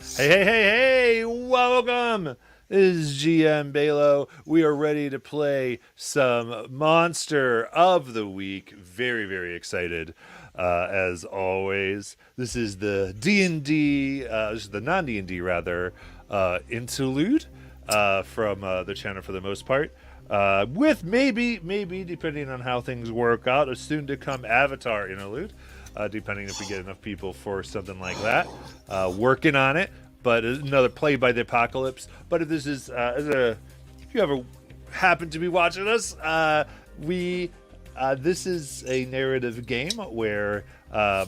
Hey, hey, hey, hey! Welcome! This is GM Balo. We are ready to play some Monster of the Week. Very, very excited, as always. This is the D&D, this is the non-D&D, rather, interlude from the channel for the most part. With maybe, depending on how things work out, a soon-to-come Avatar interlude. Depending if we get enough people for something like that. Working on it, but another play by the apocalypse. But if this is, if you ever happen to be watching us, this is a narrative game where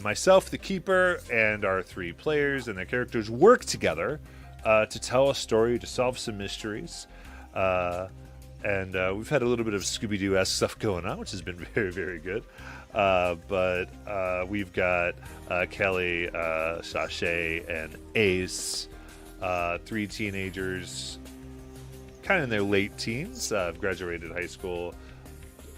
myself, the keeper, and our three players and their characters work together to tell a story, to solve some mysteries. And we've had a little bit of Scooby-Doo-esque stuff going on, which has been very, very good. But we've got Kelly, Sashay, and Ace, three teenagers, kind of in their late teens, graduated high school,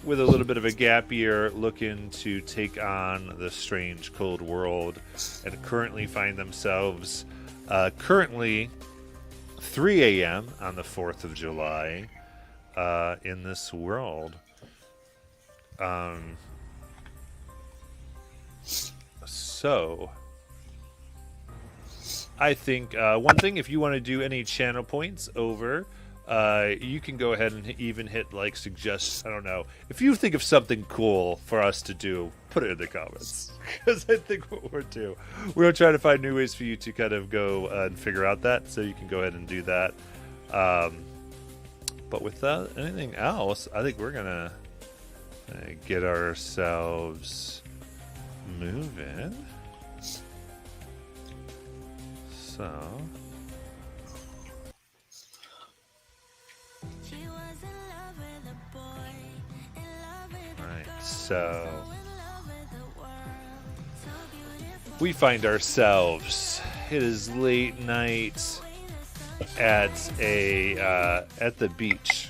with a little bit of a gap year, looking to take on the strange cold world, and currently find themselves currently 3 a.m. on the 4th of July in this world. So, I think one thing, if you want to do any channel points over, you can go ahead and even hit like suggest. I don't know, if you think of something cool for us to do, put it in the comments, because I think what we're going to try to find new ways for you to kind of go and figure out that. So you can go ahead and do that. But without anything else, I think we're gonna get ourselves moving. So, right. So we find ourselves. It is late night at the beach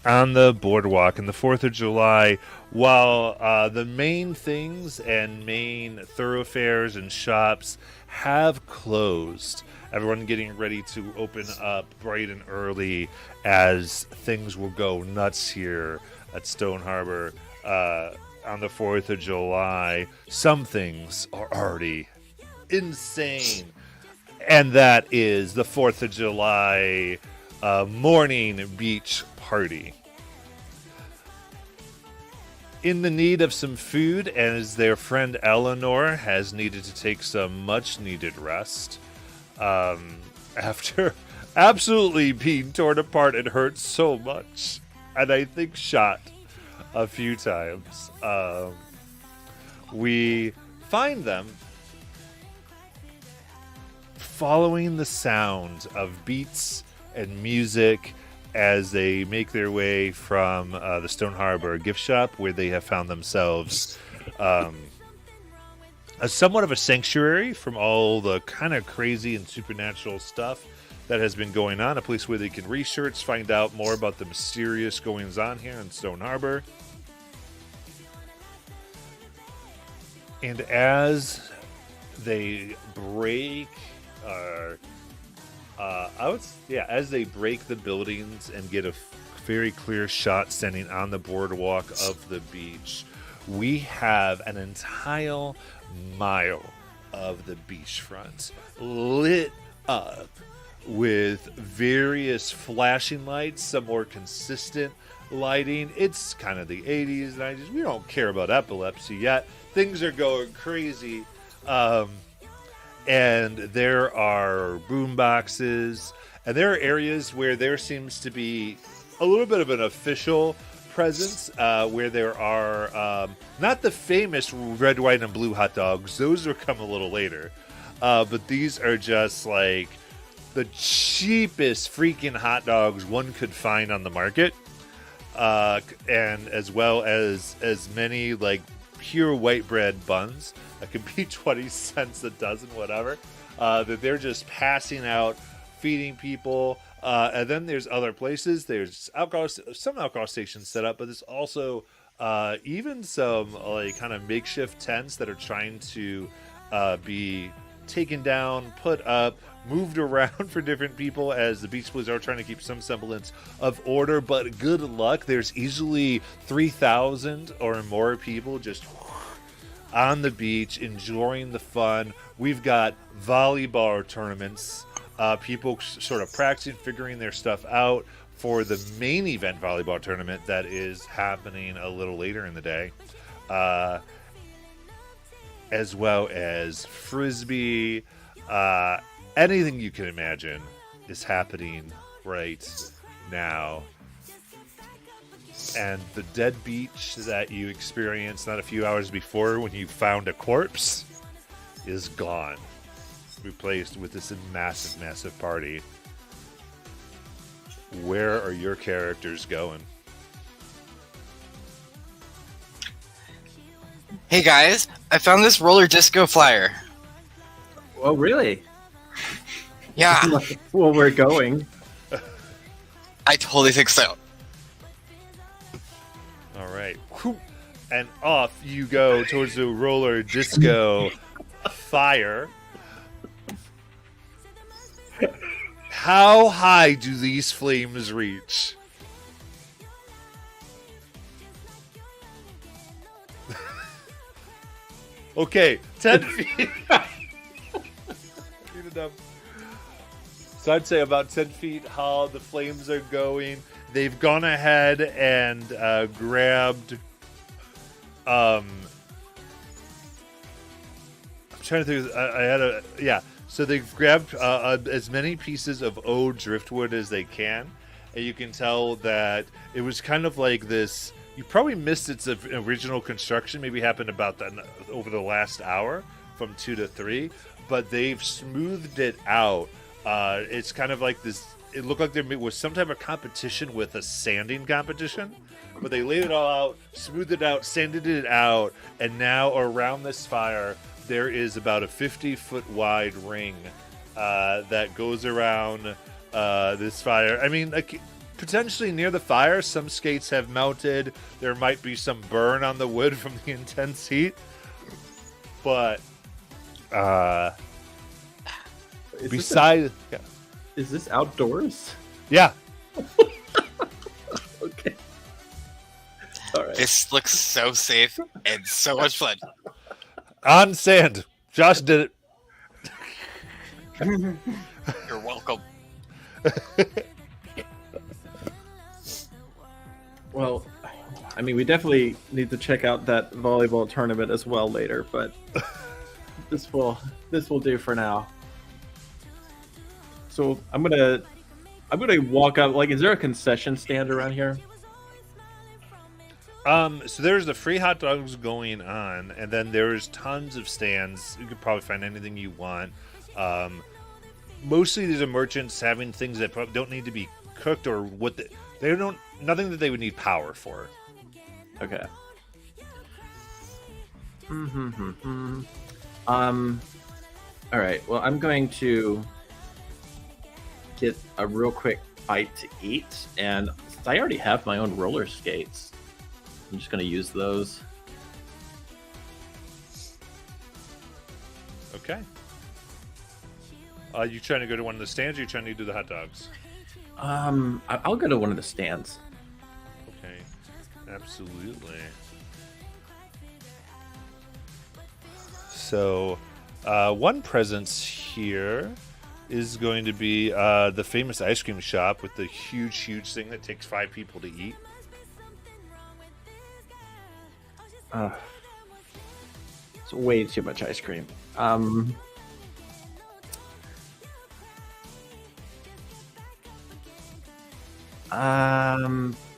on the boardwalk in the 4th of July, while the main things and main thoroughfares and shops have closed. Everyone getting ready to open up bright and early as things will go nuts here at Stone Harbor on the 4th of July. Some things are already insane. And that is the 4th of July morning beach party. In the need of some food, as their friend Eleanor has needed to take some much needed rest after absolutely being torn apart and hurt so much, and I think shot a few times. We find them following the sound of beats and music as they make their way from the Stone Harbor gift shop, where they have found themselves a somewhat of a sanctuary from all the kind of crazy and supernatural stuff that has been going on, a place where they can research, find out more about the mysterious goings on here in Stone Harbor. And as they break as they break the buildings and get a very clear shot standing on the boardwalk of the beach, we have an entire mile of the beachfront lit up with various flashing lights, some more consistent lighting. It's kind of the 80s, 90s. We don't care about epilepsy yet. Things are going crazy. And there are boom boxes, and there are areas where there seems to be a little bit of an official presence, where there are not the famous red, white, and blue hot dogs. Those will come a little later. But these are just like the cheapest freaking hot dogs one could find on the market. And as well as many like pure white bread buns that could be 20 cents a dozen, whatever, that they're just passing out, feeding people. And then there's other places. There's some alcohol stations set up, but there's also even some like kind of makeshift tents that are trying to be taken down, put up, moved around for different people as the Beach Boys are trying to keep some semblance of order. But good luck. There's easily 3,000 or more people just on the beach enjoying the fun. We've got volleyball tournaments, people sort of practicing, figuring their stuff out for the main event volleyball tournament that is happening a little later in the day, as well as frisbee. Anything you can imagine is happening right now. And the dead beach that you experienced not a few hours before when you found a corpse is gone, replaced with this massive, massive party. Where are your characters going? Hey guys, I found this roller disco flyer. Oh, really? Yeah, Well, we're going. I totally think so. All right. Whew. And off you go towards the roller disco fire. How high do these flames reach? Okay, 10 feet. So I'd say about 10 feet how the flames are going. They've gone ahead and grabbed. I'm trying to think. I had a yeah. So they've grabbed as many pieces of driftwood as they can, and you can tell that it was kind of like this. You probably missed its original construction. Maybe happened about that over the last hour, from 2 to 3. But they've smoothed it out. It's kind of like this. It looked like there was some type of competition with a sanding competition, but they laid it all out, smoothed it out, sanded it out, and now around this fire there is about a 50-foot wide ring that goes around this fire. I mean, like, potentially near the fire, some skates have melted. There might be some burn on the wood from the intense heat, but besides, Is this outdoors? yeah. Okay. All right. This looks so safe and so much fun. On sand. Josh did it. You're welcome. Well, I mean, we definitely need to check out that volleyball tournament as well later, but this will do for now. So I'm gonna walk up. Like, is there a concession stand around here? So there's the free hot dogs going on, and then there's tons of stands. You could probably find anything you want. Mostly these are merchants having things that probably don't need to be cooked, or they don't nothing that they would need power for. Okay. All right. Well, I'm going to get a real quick bite to eat, and I already have my own roller skates. I'm just going to use those. Okay. You trying to go to one of the stands, or you trying to do the hot dogs? I'll go to one of the stands. Okay, absolutely. So, one presence here is going to be the famous ice cream shop with the huge, huge thing that takes 5 people to eat. It's way too much ice cream. I'm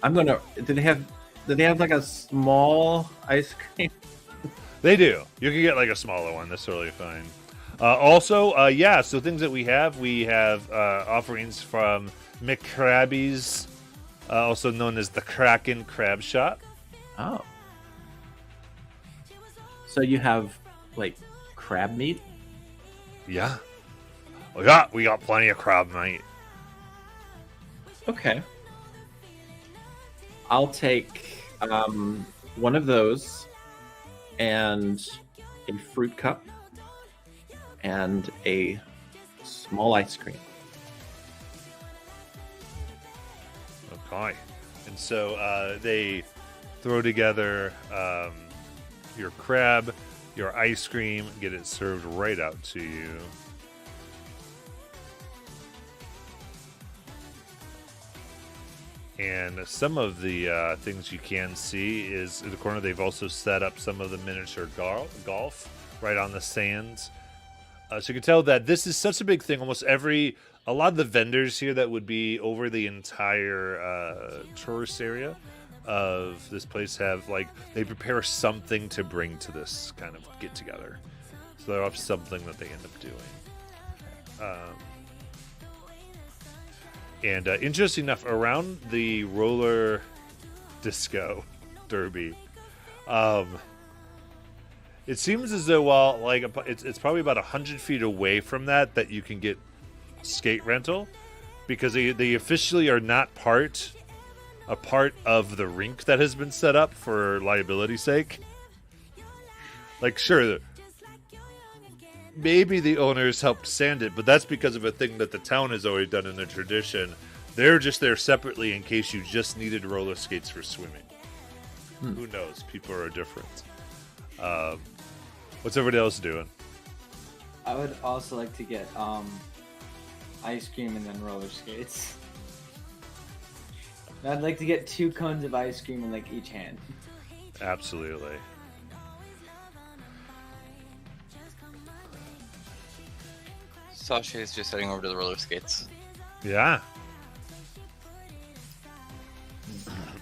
gonna. Did they have like a small ice cream? They do. You can get like a smaller one. That's totally fine. Also, yeah. So things that we have offerings from McCrabby's, also known as the Kraken Crab Shop. Oh. So you have like crab meat? Yeah. Oh, yeah. We got plenty of crab meat. Okay. I'll take one of those and a fruit cup and a small ice cream. Okay. And so they throw together your crab, your ice cream, get it served right out to you. And some of the things you can see is in the corner, they've also set up some of the miniature golf right on the sands. So you can tell that this is such a big thing. A lot of the vendors here that would be over the entire tourist area of this place have, like, they prepare something to bring to this kind of get together. So they'll have something that they end up doing. And interesting enough, around the roller disco derby, it seems as though it's probably about 100 feet away from that you can get skate rental, because they officially are not a part of the rink that has been set up for liability's sake. Like, sure, maybe the owners helped sand it, but that's because of a thing that the town has always done in a tradition. They're just there separately in case you just needed roller skates for swimming. Who knows? People are different. What's everybody else doing? I would also like to get ice cream and then roller skates. I'd like to get 2 cones of ice cream in like each hand. Absolutely. Sasha is just heading over to the roller skates. Yeah.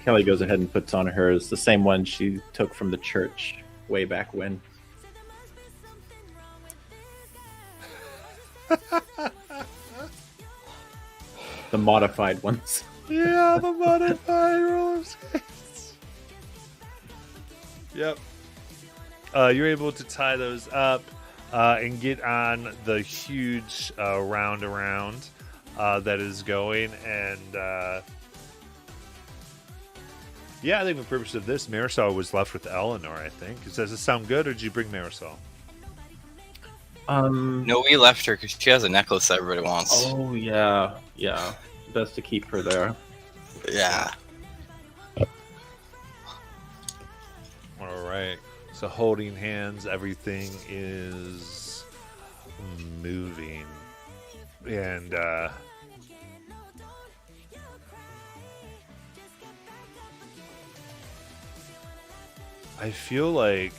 Kelly goes ahead and puts on hers, the same one she took from the church way back when. The modified ones. Yeah, the modified roller skates. Yep. You're able to tie those up and get on the huge round around that is going. And yeah, I think the purpose of this, Marisol was left with Eleanor, I think. Does this sound good, or did you bring Marisol? No, we left her because she has a necklace that everybody wants. Oh, yeah. Yeah. Best to keep her there. Yeah. All right. So holding hands, everything is moving. And I feel like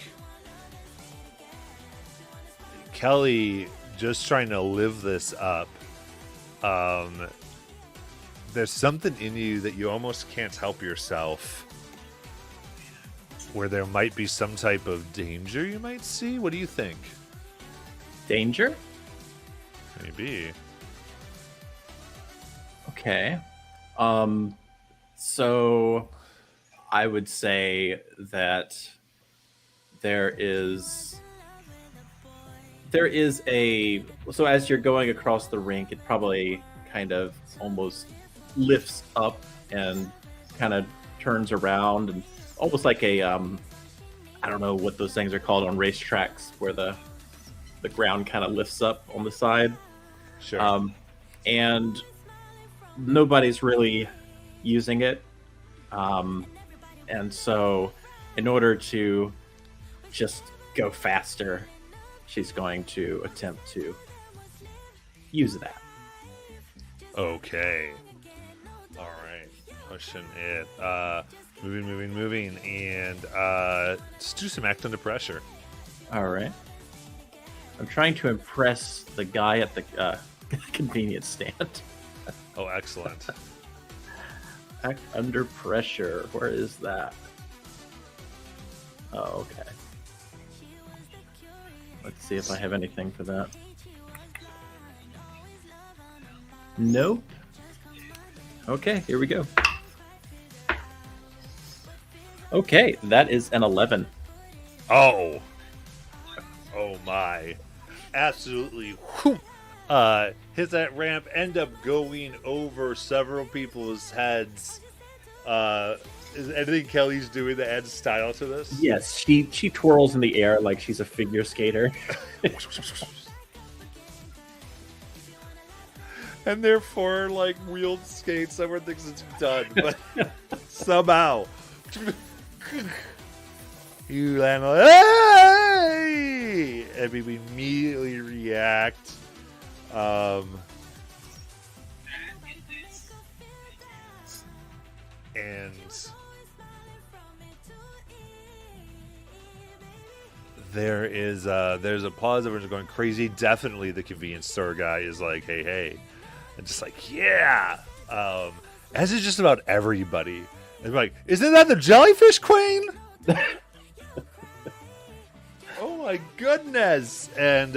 Kelly just trying to live this up. There's something in you that you almost can't help yourself, where there might be some type of danger you might see. What do you think? Danger? Maybe. Okay. So I would say that there is so as you're going across the rink, it probably kind of almost lifts up and kind of turns around, and almost like a I don't know what those things are called on racetracks, where the ground kind of lifts up on the side. Sure. And nobody's really using it. And so in order to just go faster, she's going to attempt to use that. Okay. All right. Pushing it. Moving. And just do some act under pressure. All right. I'm trying to impress the guy at the convenience stand. Oh, excellent. Act under pressure. Where is that? Oh, okay. Let's see if I have anything for that. Nope. Okay, here we go. Okay, that is an 11. Oh my. Absolutely. Whew. Hit that ramp, end up going over several people's heads. Is anything Kelly's doing that adds style to this? Yes, she twirls in the air like she's a figure skater. and they're four like wheeled skates. Everyone thinks it's done, but somehow you land like, hey! And we immediately react. And there's applause. Everyone's going crazy. Definitely the convenience store guy is like, hey, and just like, yeah. As is just about everybody. And like, isn't that the jellyfish queen? Oh my goodness. And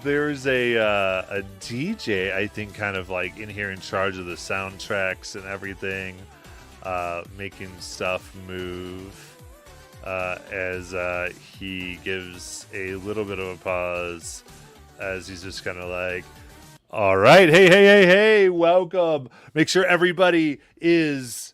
there's a DJ, I think, kind of like in here in charge of the soundtracks and everything, making stuff move as he gives a little bit of a pause as he's just kind of like, all right, hey, welcome. Make sure everybody is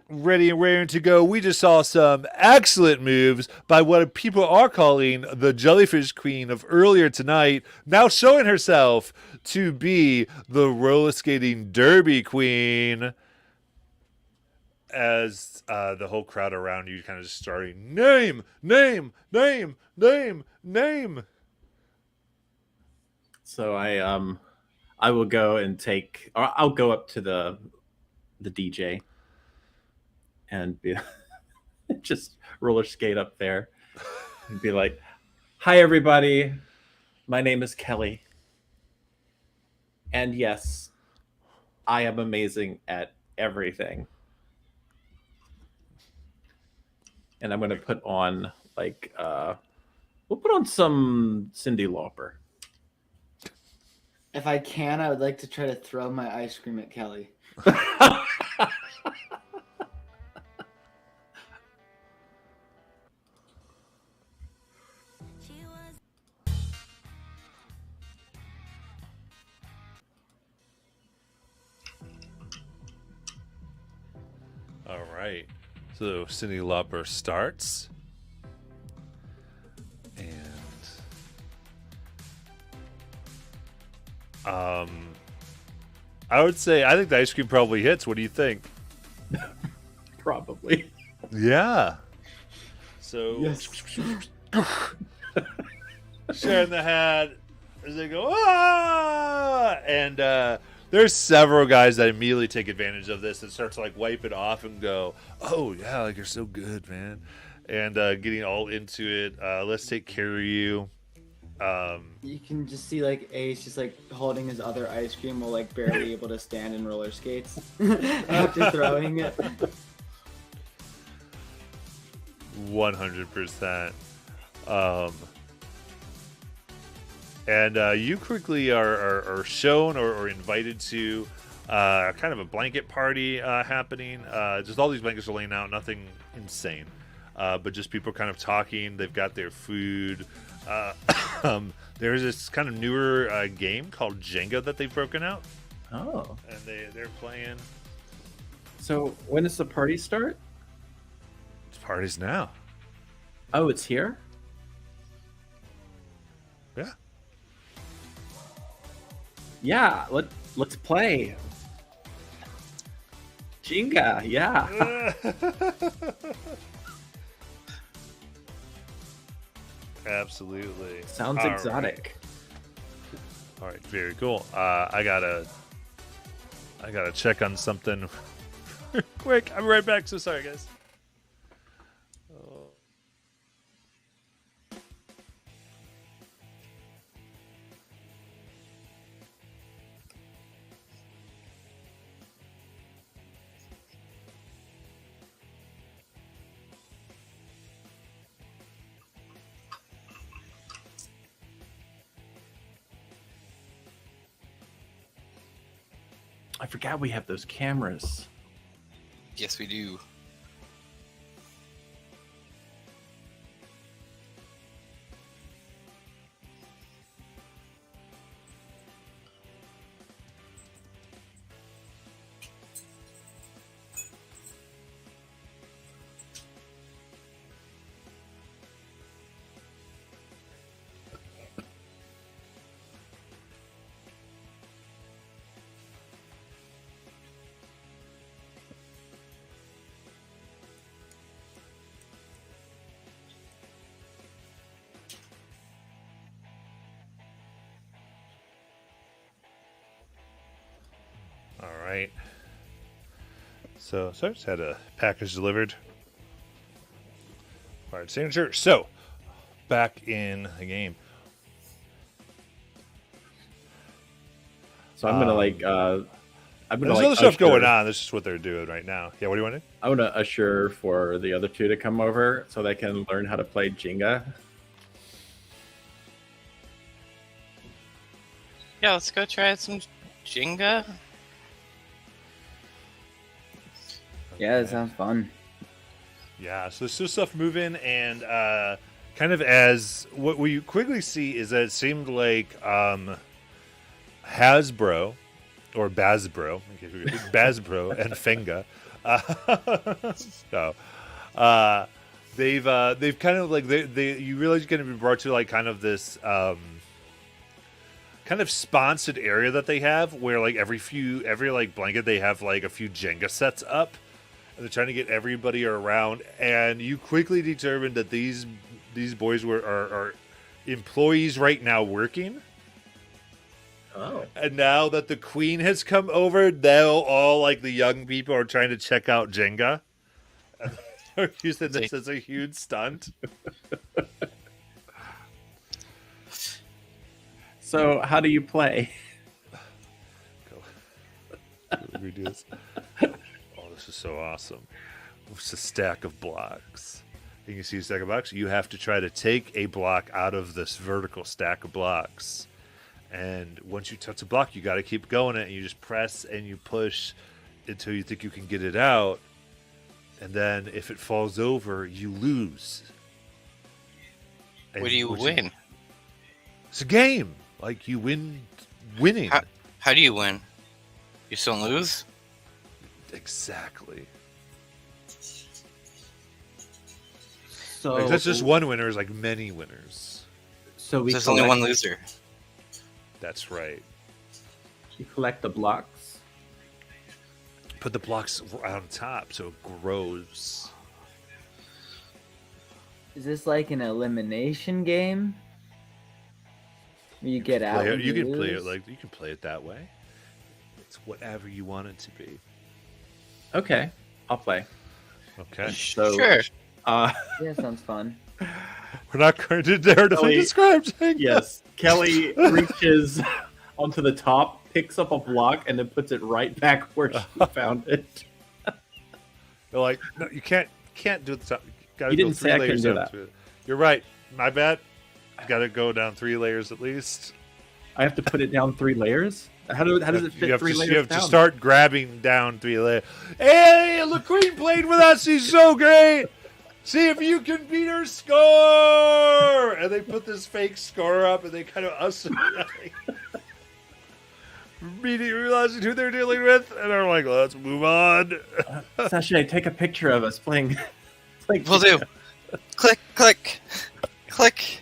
ready and raring to go. We just saw some excellent moves by what people are calling the Jellyfish Queen of earlier tonight, now showing herself to be the roller skating derby queen. As the whole crowd around you kind of just starting, name. So I will go and I'll go up to the DJ and be just roller skate up there and be like, "Hi everybody, my name is Kelly, and yes, I am amazing at everything." And I'm gonna put on we'll put on some Cyndi Lauper. If I can, I would like to try to throw my ice cream at Kelly. All right. So Cyndi Lauper starts. And I would say I think the ice cream probably hits. What do you think? Probably. Yeah. So Yes. sharing the hat as they go, ah! And there's several guys that immediately take advantage of this and start to like wipe it off and go, oh yeah, like you're so good, man. And getting all into it. Let's take care of you. You can just see like Ace just like holding his other ice cream while like barely able to stand in roller skates after throwing it. 100%. And you quickly are shown or invited to kind of a blanket party happening. Just all these blankets are laying out, nothing insane. But just people kind of talking. They've got their food. There's this kind of newer game called Jenga that they've broken out. Oh. And they're playing. So when does the party start? It's parties now. Oh, it's here? Yeah. Yeah, let's play. Jenga, yeah. Absolutely. Sounds All exotic. Right. All right, very cool. I gotta check on something quick. I'm right back. So sorry, guys. I forgot we have those cameras. Yes, we do. So I just had a package delivered. Required signature. So back in the game. So I'm gonna like There's other stuff going on. This is what they're doing right now. Yeah, what do you want to do? I want to assure for the other two to come over so they can learn how to play Jenga. Yeah, let's go try some Jenga. Yeah, that sounds fun. Yeah, so there's still stuff moving, and kind of as what we quickly see is that it seemed like Hasbro or Basbro, in case we Basbro and Fenga. They've kind of like they you realize you're going to be brought to like kind of this kind of sponsored area that they have where like every like blanket they have like a few Jenga sets up. And they're trying to get everybody around, and you quickly determine that these boys are employees right now working. Oh. And now that the queen has come over, they'll all like the young people are trying to check out Jenga. They're using this as a huge stunt. So how do you play? Redo this. This is so awesome. It's a stack of blocks. You can see a stack of blocks. You have to try to take a block out of this vertical stack of blocks. And once you touch a block, you got to keep going it. And you just press and you push until you think you can get it out. And then if it falls over, you lose. And What do you win? It's a game. Like you winning. How do you win? You still lose? Exactly. So Like, that's just one winner. Is like many winners. So we There's only one loser. That's right. You collect the blocks. Put the blocks on top so it grows. Is this like an elimination game? Where you get out. You can play it like you can play it that way. It's whatever you want it to be. Okay, I'll play. Okay. So, Sure. Yeah, sounds fun. We're not going to dare to Kelly- describe Jenga. Yes, Kelly reaches onto the top, picks up a block, and then puts it right back where she found it. They're like, no, you can't do it. You gotta You go didn't 3 say I layers couldn't do down that. to it. You're right. My bad. You got to go down 3 layers at least. I have to put it down 3 layers. How does it You fit have 3 to, layers you have down? to start grabbing down 3 layers. Hey, the queen played with us. She's so great. See if you can beat her score. And they put this fake score up, and they kind of immediately realizing who they're dealing with, and they're like, "Let's move on." Sasha, take a picture of us playing. Will do. Click, click, click.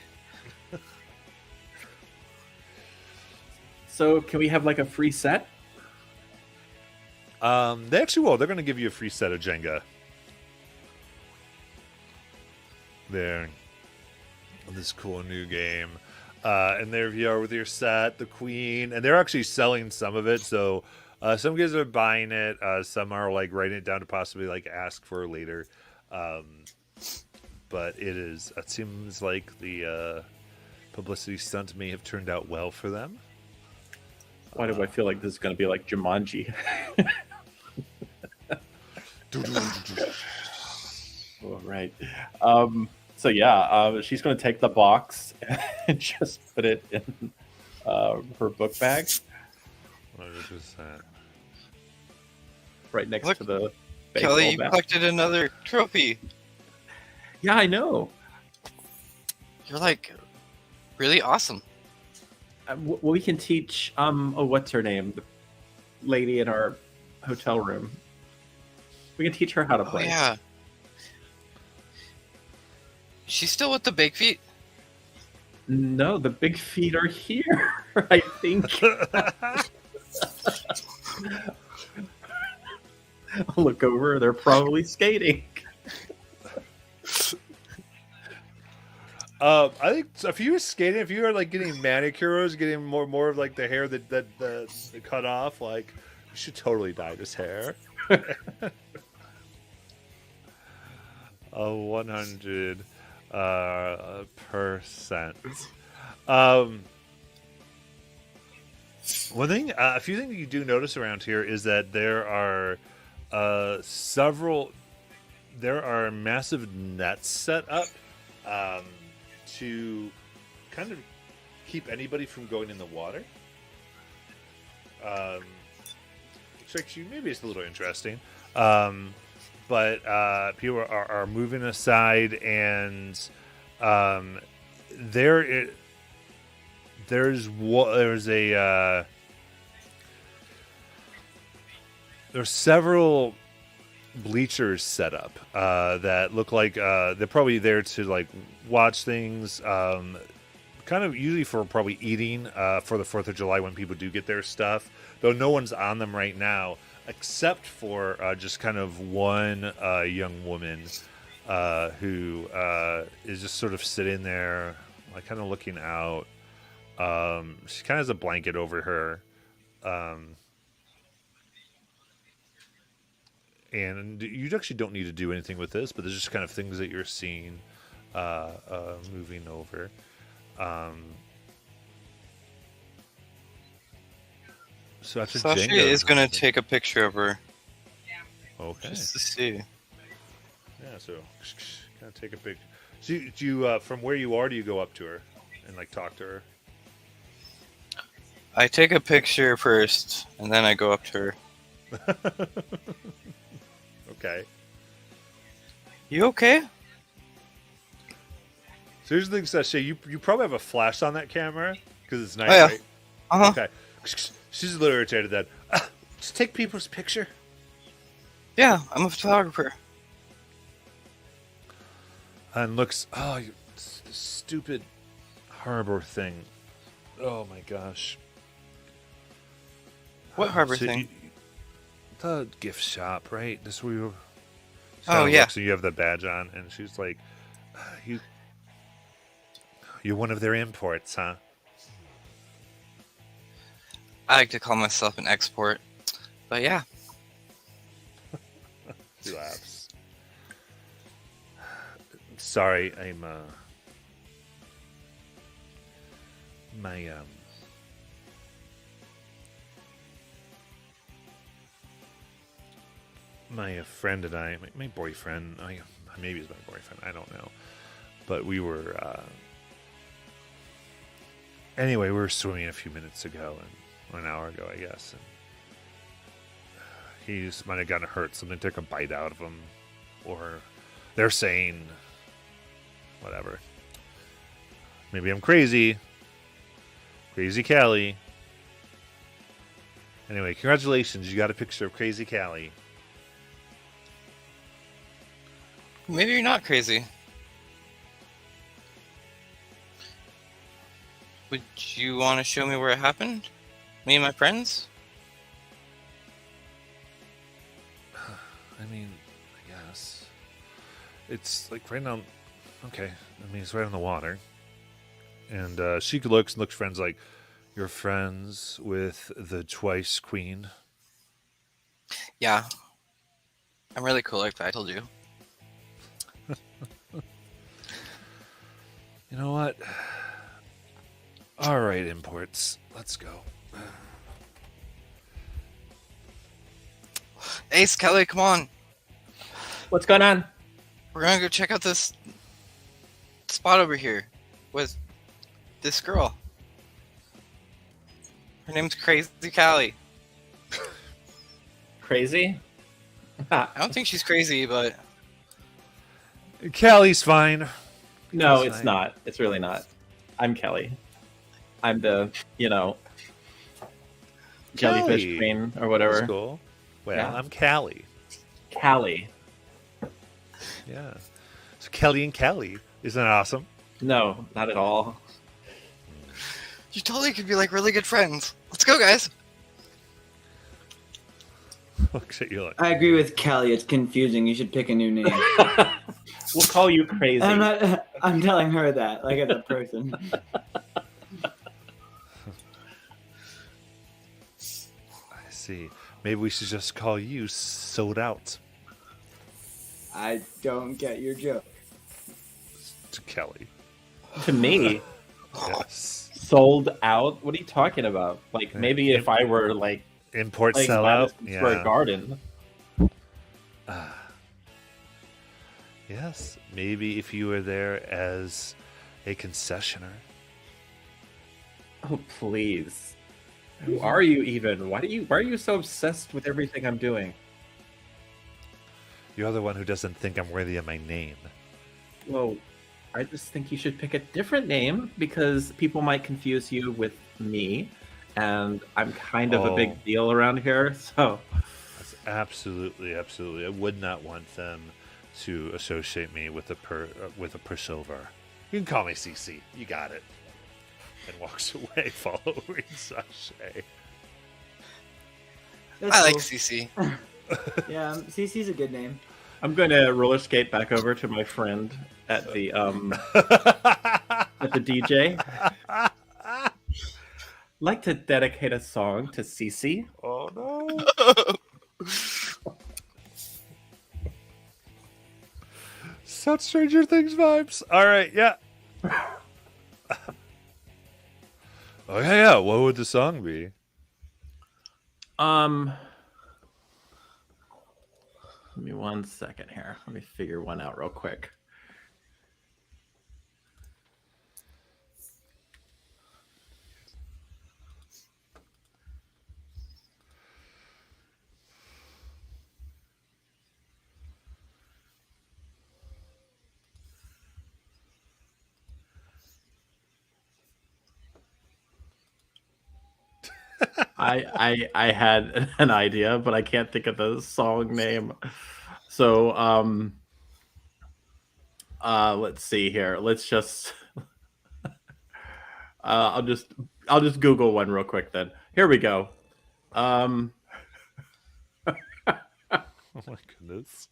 So, can we have like a free set? They actually will. They're going to give you a free set of Jenga. There. This cool new game. And there you are with your set, the queen. And they're actually selling some of it. So some guys are buying it. Some are like writing it down to possibly like ask for later. But it seems like the publicity stunt may have turned out well for them. Why do I feel like this is going to be like Jumanji? Oh, right. So yeah, she's going to take the box and just put it in her book bag, 100%. right next Look, to the Kelly, baseball you bat. collected another trophy. Yeah, I know. You're like really awesome. Well, we can teach. What's her name? The lady in our hotel room. We can teach her how to Oh play. yeah. She's still with the big feet. No, the big feet are here. I think. I'll look over. They're probably skating. I think if you were skating, if you were like getting manicures, getting more of like the hair that cut off, like you should totally dye this hair. 100%. One thing, a few things you do notice around here is that there are massive nets set up to kind of keep anybody from going in the water. Which actually maybe it's a little interesting. But people are moving aside, and there's several bleachers set up that look like they're probably there to like watch things, kind of usually for probably eating for the 4th of July when people do get their stuff, though no one's on them right now except for just kind of one young woman who is just sort of sitting there like kind of looking out. She kind of has a blanket over her. And you actually don't need to do anything with this, but there's just kind of things that you're seeing moving over. So that's Sasha is going to take a picture of her. Okay. Just to see. Yeah, so kind of take a picture. So do you, from where you are, do you go up to her and like talk to her? I take a picture first, and then I go up to her. Okay. You okay? So here's the thing, Sasha. You probably have a flash on that camera because it's night, Oh, yeah. right? Uh-huh. Okay. She's a little irritated then. Just take people's picture. Yeah, I'm a photographer. And looks, you stupid harbor thing. Oh my gosh. What harbor So thing? the gift shop, right? This where you. Oh, yeah. So you have the badge on, and she's like, You're one of their imports, huh?" I like to call myself an export. But yeah. He laughs. Sorry, I'm my friend and I, my boyfriend, maybe he's my boyfriend, I don't know. But we were anyway, we were swimming a few minutes ago, or an hour ago, I guess, and he just might have gotten hurt. Something took a bite out of him, or they're saying whatever. Maybe I'm crazy. Crazy Callie. Anyway, congratulations. You got a picture of Crazy Callie. Maybe you're not crazy. Would you want to show me where it happened? Me and my friends? I mean, I guess. It's like right now. Okay. I mean, it's right on the water. And she looks friends like, "You're friends with the Twice Queen?" Yeah. I'm really cool like that, I told you. You know what? All right, imports. Let's go. Ace, Kelly, come on. What's going on? We're gonna go check out this spot over here with this girl. Her name's Crazy Callie. Crazy? I don't think she's crazy, but Callie's fine. No, That's it's fine. not. It's really not. I'm Kelly. I'm the, jellyfish Kelly. queen or whatever. That's cool. Well, Yeah. I'm Callie. Callie. Yeah. So Kelly and Callie. Isn't that awesome? No, not at all. you totally could be like really good friends. Let's go, guys. Looks at you like. I agree with Kelly. It's confusing. You should pick a new name. We'll call you crazy. I'm not. I'm telling her that, like as a person. I see. Maybe we should just call you Sold Out I don't get your joke. to Kelly. To me, Yes. sold out. What are you talking about? Like maybe if I were like Import playing sellout. Madison Square Yeah. Garden. Yes. Maybe if you were there as a concessioner. Oh please. Who are you even? Why are you so obsessed with everything I'm doing? You're the one who doesn't think I'm worthy of my name. Well, I just think you should pick a different name because people might confuse you with me, and I'm kind of a Oh. big deal around here. So, That's absolutely. I would not want them to associate me with a pushover. You can call me CC. You got it. And walks away, following Sashay. That's I like cool. CC. Yeah, CC's a good name. I'm going to roller skate back over to my friend at the at the DJ. Like to dedicate a song to Cece. Oh no. Such Stranger Things vibes. All right, yeah. Oh yeah. What would the song be? Give me 1 second here. Let me figure one out real quick. I had an idea, but I can't think of the song name. So let's see here. Let's just I'll just Google one real quick then. Here we go. Oh my goodness.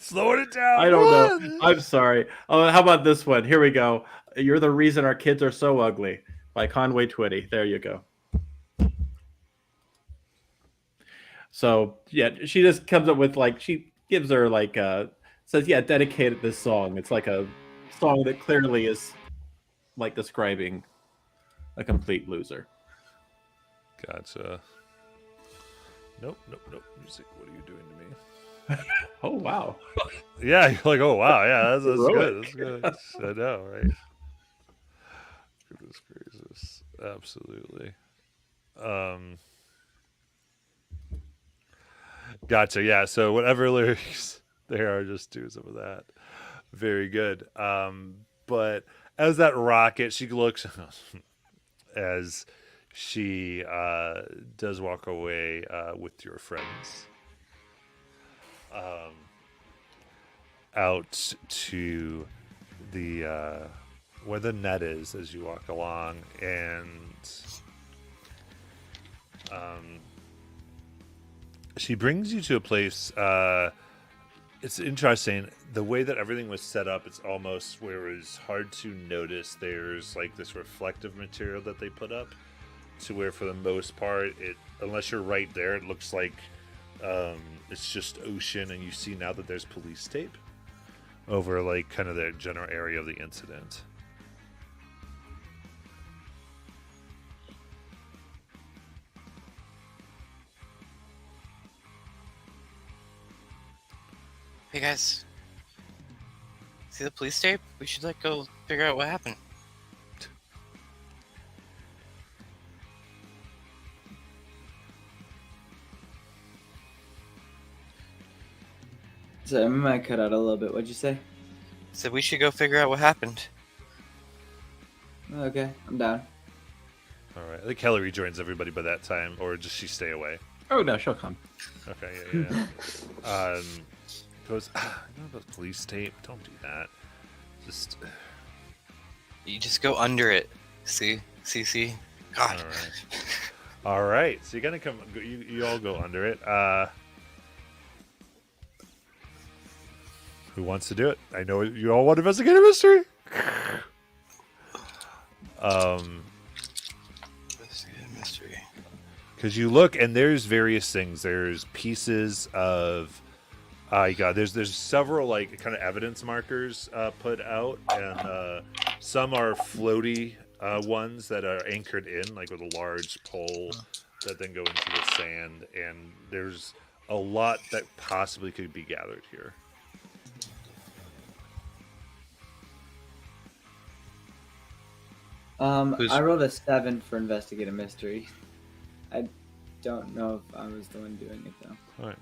Slowing it down. I don't know. I'm sorry. Oh, how about this one? Here we go. You're the reason our kids are so ugly by Conway Twitty. There you go. So yeah, she just comes up with like she gives her like says yeah, dedicated this song. It's like a song that clearly is like describing a complete loser. Gotcha. Nope. Music, what are you doing to me? Oh wow. Yeah, you're like, oh wow, yeah, that's good. Heroic. That's good. I know, right? Goodness gracious, absolutely. Gotcha. Yeah. So whatever lyrics there are, just do some of that. Very good. But as that rocket, she looks as she does walk away with your friends. Out to the where the net is as you walk along, and she brings you to a place. It's interesting the way that everything was set up. It's almost where it was hard to notice. There's like this reflective material that they put up, to where for the most part, it unless you're right there, it looks like it's just ocean, and you see now that there's police tape over like kind of the general area of the incident. Hey guys, see the police tape? We should like go figure out what happened. So I might cut out a little bit. What'd you say? Said we should go figure out what happened. Okay, I'm down. All right. I think Kelly rejoins everybody by that time, or does she stay away? Oh no, she'll come. Okay, yeah. Goes, you know about police tape? Don't do that. Just, You just go under it. See? God. all right. All right. So you're gonna come. You all go under it. Who wants to do it? I know you all want to investigate a mystery. Mystery. Because you look and there's various things. There's pieces of, there's several like kind of evidence markers put out, and some are floaty ones that are anchored in, like with a large pole that then go into the sand. And there's a lot that possibly could be gathered here. I rolled a 7 for investigate a mystery. I don't know if I was the one doing it though. All right.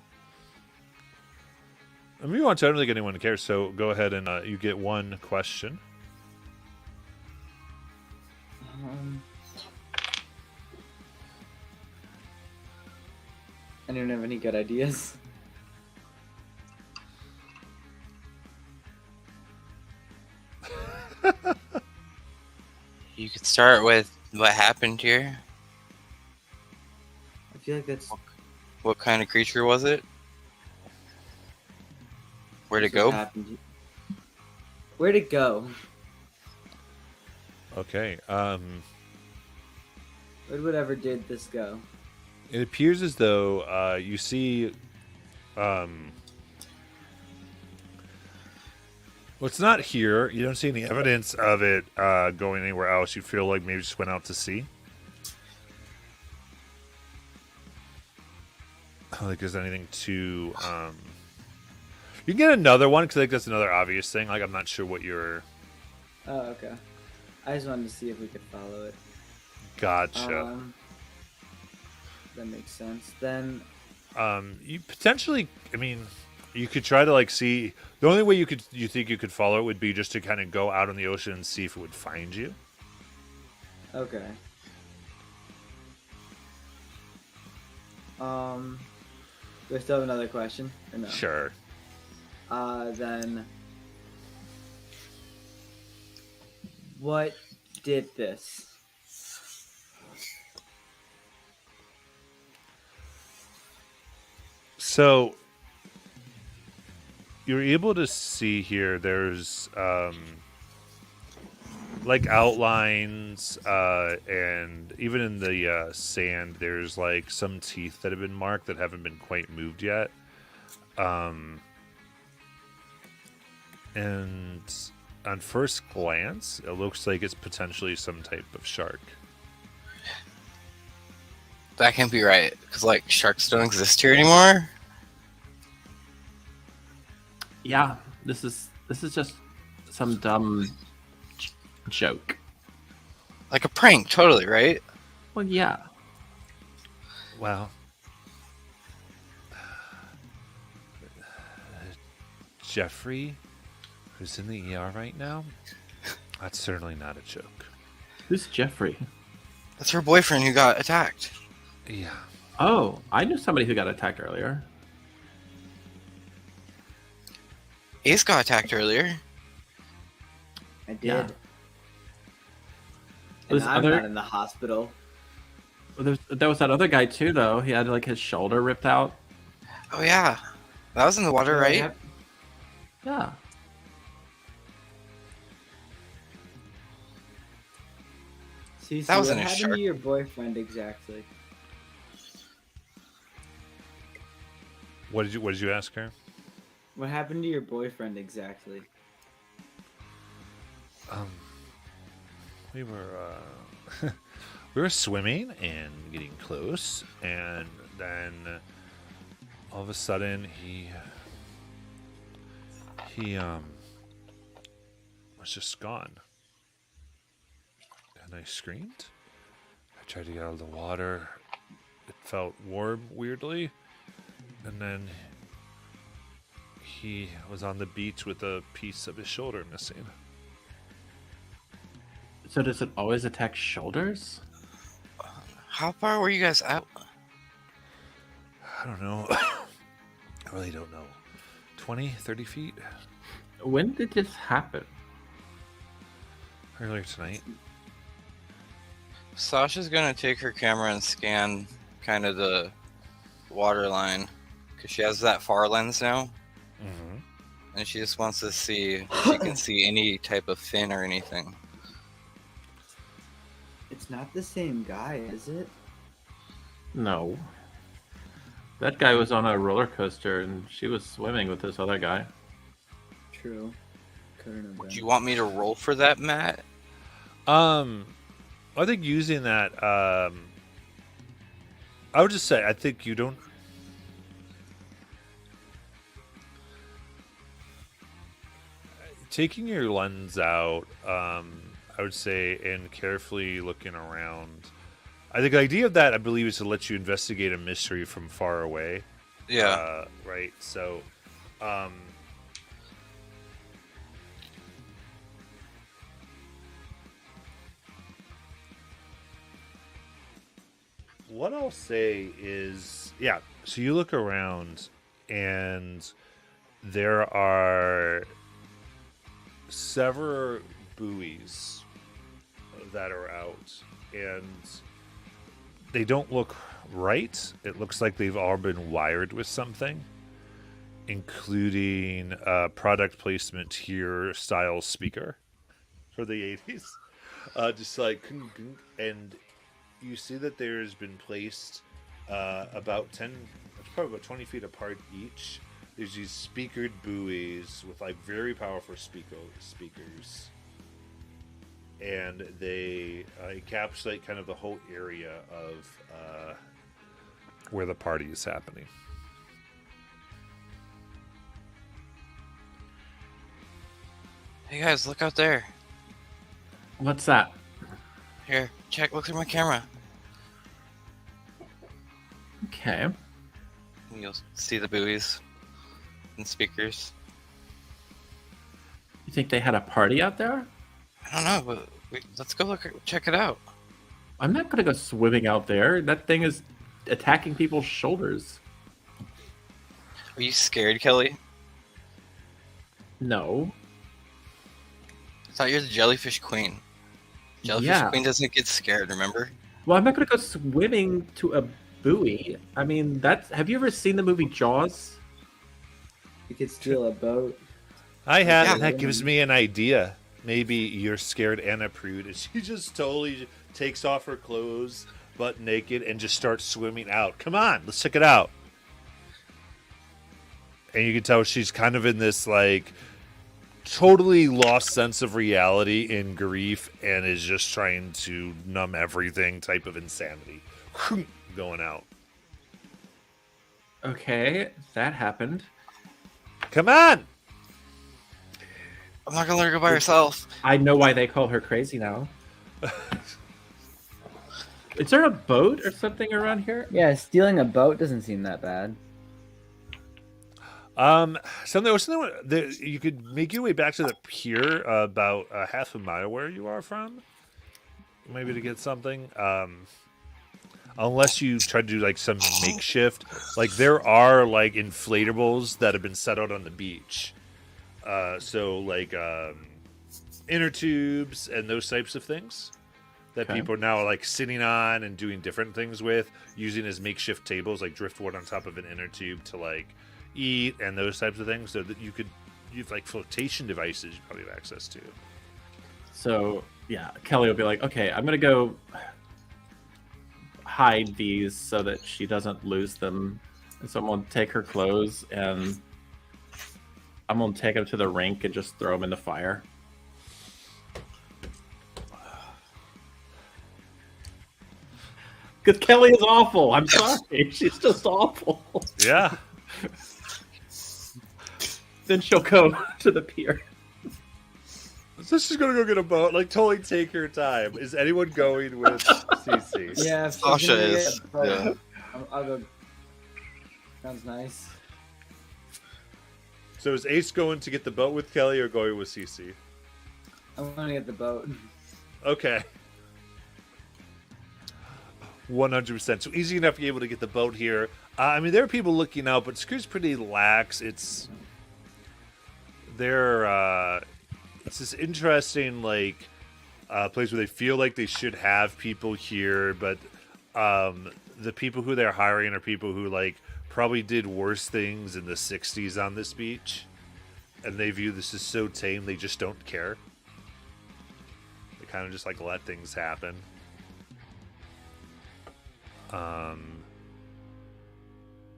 I mean, I don't think anyone cares, so go ahead and you get one question. I don't have any good ideas. You could start with what happened here. I feel like that's What kind of creature was it? Where'd it that's what go? happened. Where'd it go? Okay. Where'd whatever did this go? It appears as though you see. Well, it's not here. You don't see any evidence of it going anywhere else. You feel like maybe it just went out to sea. I don't think there's anything to. You can get another one because I think that's another obvious thing. Like I'm not sure what your. Oh, okay. I just wanted to see if we could follow it. Gotcha. That makes sense. Then You potentially. I mean, you could try to like see. The only way you think you could follow it would be just to kind of go out on the ocean and see if it would find you. okay. Do I still have another question or no? Sure. Then what did this? So you're able to see here. There's like outlines, and even in the sand, there's like some teeth that have been marked that haven't been quite moved yet. And on first glance, it looks like it's potentially some type of shark. That can't be right, because like sharks don't exist here anymore. Yeah, this is just some dumb joke. Like a prank, totally, right? Well, yeah. Well, Jeffrey, who's in the ER right now, that's certainly not a joke. Who's Jeffrey? That's her boyfriend who got attacked. Yeah. Oh, I knew somebody who got attacked earlier. Ace got attacked earlier. I did. Yeah. And This I'm other- not in the hospital. Well, there was that other guy too, though. He had like his shoulder ripped out. Oh yeah, that was in the water, right? Yep. Yeah. See, That wasn't what a happened shark. to your boyfriend exactly? What did you ask her? What happened to your boyfriend exactly? We were we were swimming and getting close, and then all of a sudden he was just gone. And I screamed. I tried to get out of the water. It felt warm weirdly. And then he was on the beach with a piece of his shoulder missing. So does it always attack shoulders? How far were you guys out? I don't know. I really don't know. 20, 30 feet? When did this happen? Earlier tonight. Sasha's gonna take her camera and scan kind of the water line because she has that far lens now, Mm-hmm. and she just wants to see if she can see any type of fin or anything. It's not the same guy, is it? No. That guy was on a roller coaster and she was swimming with this other guy. True. Couldn't have been. Do you want me to roll for that, Matt? I think using that, I would just say I think you don't. Taking your lens out, I would say, and carefully looking around. I think the idea of that, I believe, is to let you investigate a mystery from far away. Yeah. Right. So, what I'll say is, yeah. So you look around, and there are several buoys that are out, and they don't look right. It looks like they've all been wired with something, including a product placement here style speaker for the 80s. Just like, and you see that there's been placed about 10, probably about 20 feet apart each. There's these speakered buoys with like very powerful speakers, and they encapsulate kind of the whole area of where the party is happening. Hey guys, look out there. What's that? Here, check. Look through my camera. Okay. And you'll see the buoys and speakers. You think they had a party out there? I don't know, but let's go check it out. I'm not gonna go swimming out there. That thing is attacking people's shoulders. Are you scared, Kelly? No. I thought you're the jellyfish queen. Jellyfish queen doesn't get scared, remember? Well, I'm not gonna go swimming to a buoy. I mean, have you ever seen the movie Jaws? You could steal a boat. I have, Yeah. and that gives me an idea. Maybe you're scared and a prude, and she just totally takes off her clothes, butt naked, and just starts swimming out. Come on, let's check it out. And you can tell she's kind of in this like totally lost sense of reality in grief, and is just trying to numb everything type of insanity going out. Okay, that happened. Come on. I'm not gonna let her go by herself. I know why they call her crazy now. Is there a boat or something around here? Yeah, stealing a boat doesn't seem that bad. You could make your way back to the pier about half a mile where you are from, maybe to get something. Unless you try to do like some makeshift, like there are like inflatables that have been set out on the beach. So like inner tubes and those types of things that people are now like sitting on and doing different things with, using as makeshift tables, like driftwood on top of an inner tube to like eat and those types of things, so that you have like flotation devices you probably have access to. So yeah, Kelly will be like, okay, I'm gonna go hide these so that she doesn't lose them. And so I'm gonna take her clothes and I'm gonna take them to the rink and just throw them in the fire. Because Kelly is awful. I'm sorry. She's just awful. Yeah. Then she'll go to the pier. So she's gonna go get a boat. Like, totally take her time. Is anyone going with CC? Yeah, Sasha is. Yeah. I'll go. Sounds nice. So is Ace going to get the boat with Kelly or going with CC? I'm gonna get the boat. Okay. 100%. So easy enough to be able to get the boat here. I mean, there are people looking out, but Screw's pretty lax. It's this interesting like place where they feel like they should have people here, but the people who they're hiring are people who like probably did worse things in the 60s on this beach, and they view this as so tame they just don't care. They kind of just like let things happen.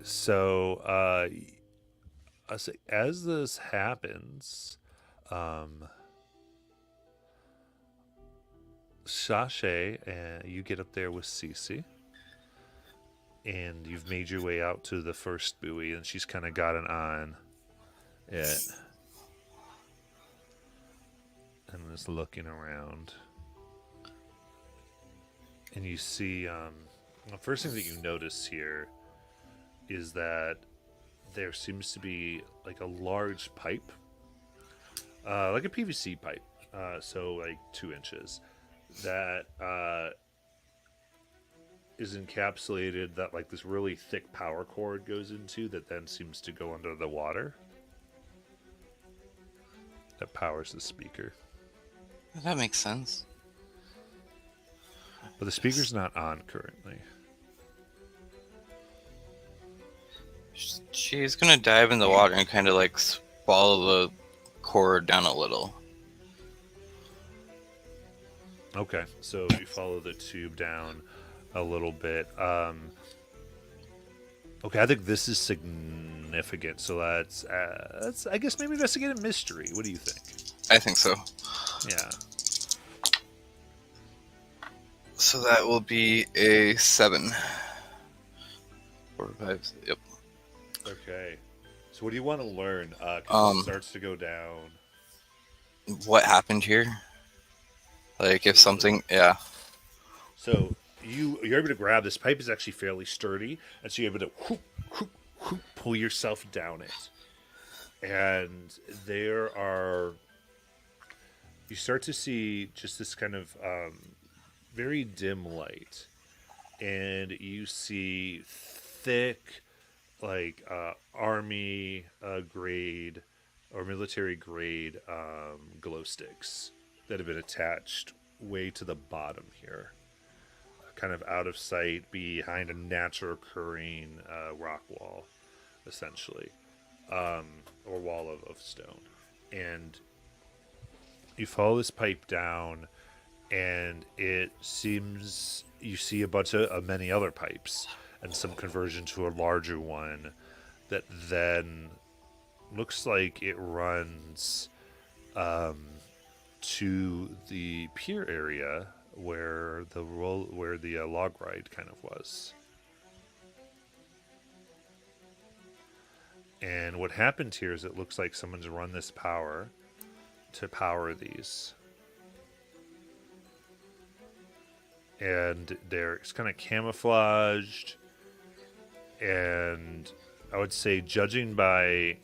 So I say as this happens, Sashay, you get up there with Cece, and you've made your way out to the first buoy, and she's kind of gotten on it and is looking around. And you see, the first thing that you notice here is that there seems to be like a large pipe, like a PVC pipe, so like 2 inches, that is encapsulated, that like this really thick power cord goes into, that then seems to go under the water, that powers the speaker. That makes sense. But the speaker's not on currently. She's gonna dive in the water and kind of like follow the cord down a little. Okay, so you follow the tube down a little bit. Okay, I think this is significant. So that's I guess maybe investigate a mystery. What do you think? I think so. Yeah. So that will be a 7. 4, 5, yep. Okay. So what do you want to learn? 'Cause it starts to go down. What happened here? Like if something, yeah. So you're able to grab this pipe. Is actually fairly sturdy, and so you're able to whoop, whoop, whoop, pull yourself down it. And you start to see just this kind of very dim light, and you see thick, like army grade or military grade glow sticks that have been attached way to the bottom here, kind of out of sight behind a natural occurring rock wall, essentially, or wall of stone. And you follow this pipe down, and it seems you see a bunch of many other pipes and some conversion to a larger one that then looks like it runs to the pier area where the log ride kind of was. And what happened here is it looks like someone's run this power to power these. And it's kind of camouflaged, and I would say, judging by,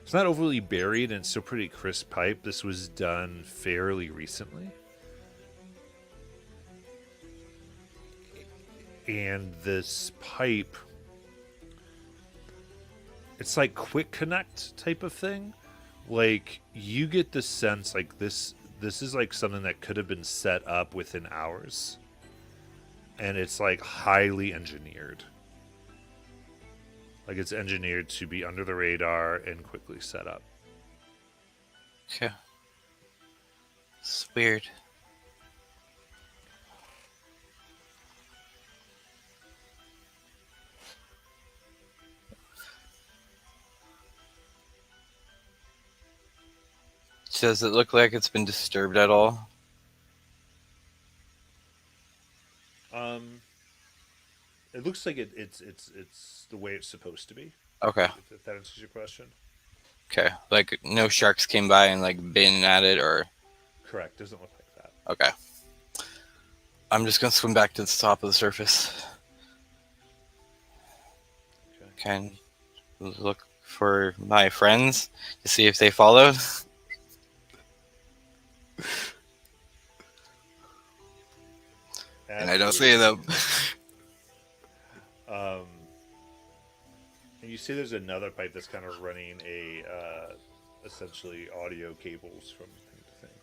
it's not overly buried and it's still pretty crisp pipe. This was done fairly recently. And this pipe, it's like quick connect type of thing. Like, you get the sense like this is like something that could have been set up within hours. And it's like highly engineered. Like, it's engineered to be under the radar and quickly set up. Okay. It's weird. Does it look like it's been disturbed at all? It looks like it's the way it's supposed to be. Okay. If that answers your question. Okay. Like no sharks came by and like been at it, or? Correct. Doesn't look like that. Okay. I'm just gonna swim back to the top of the surface. Okay. Can look for my friends to see if they followed. And I don't see them. And you see there's another pipe that's kind of running essentially audio cables from thing to thing.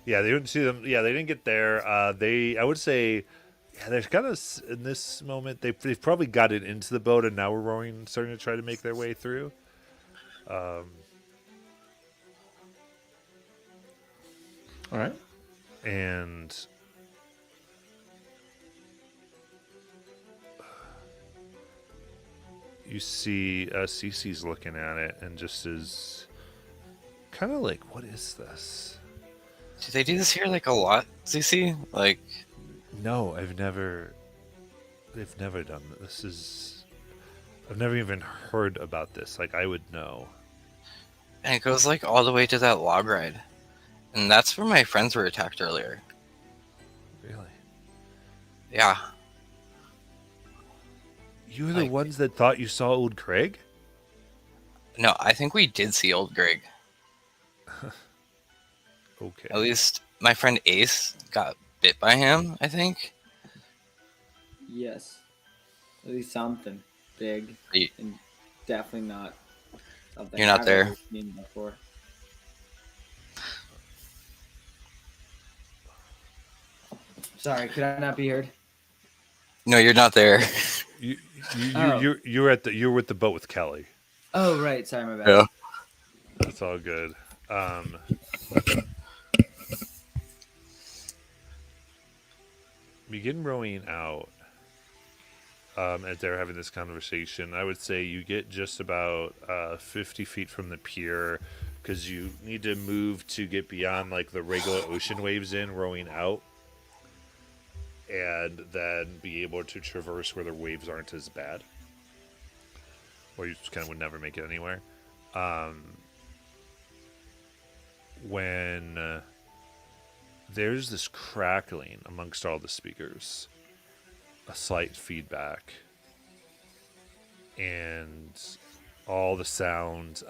Yeah, they didn't see them. Yeah, they didn't get there. I would say, yeah, they're kind of, in this moment, they've probably got it into the boat, and now we're starting to try to make their way through. Um, All right. and you see Cece's looking at it and just is kind of like, what is this? Do they do this here like a lot, CC? Like, No, they've never done this. I've never even heard about this. Like, I would know. and it goes like all the way to that log ride. And that's where my friends were attacked earlier. Really? Yeah. You were the Like- ones that thought you saw old Craig? No, I think we did see old Greg. Okay. At least my friend Ace got bit by him, I think. Yes. At least something big. You- And definitely not something You're not I've there. ever seen before. Sorry, could I not be heard? No, you're not there. You you're with the boat with Kelly. Oh, right. Sorry, my bad. Yeah. That's all good. Begin rowing out. As they're having this conversation, I would say you get just about 50 feet from the pier because you need to move to get beyond like the regular ocean waves in rowing out, and then be able to traverse where the waves aren't as bad, or you just kind of would never make it anywhere. When there's this crackling amongst all the speakers, a slight feedback, and all the sound.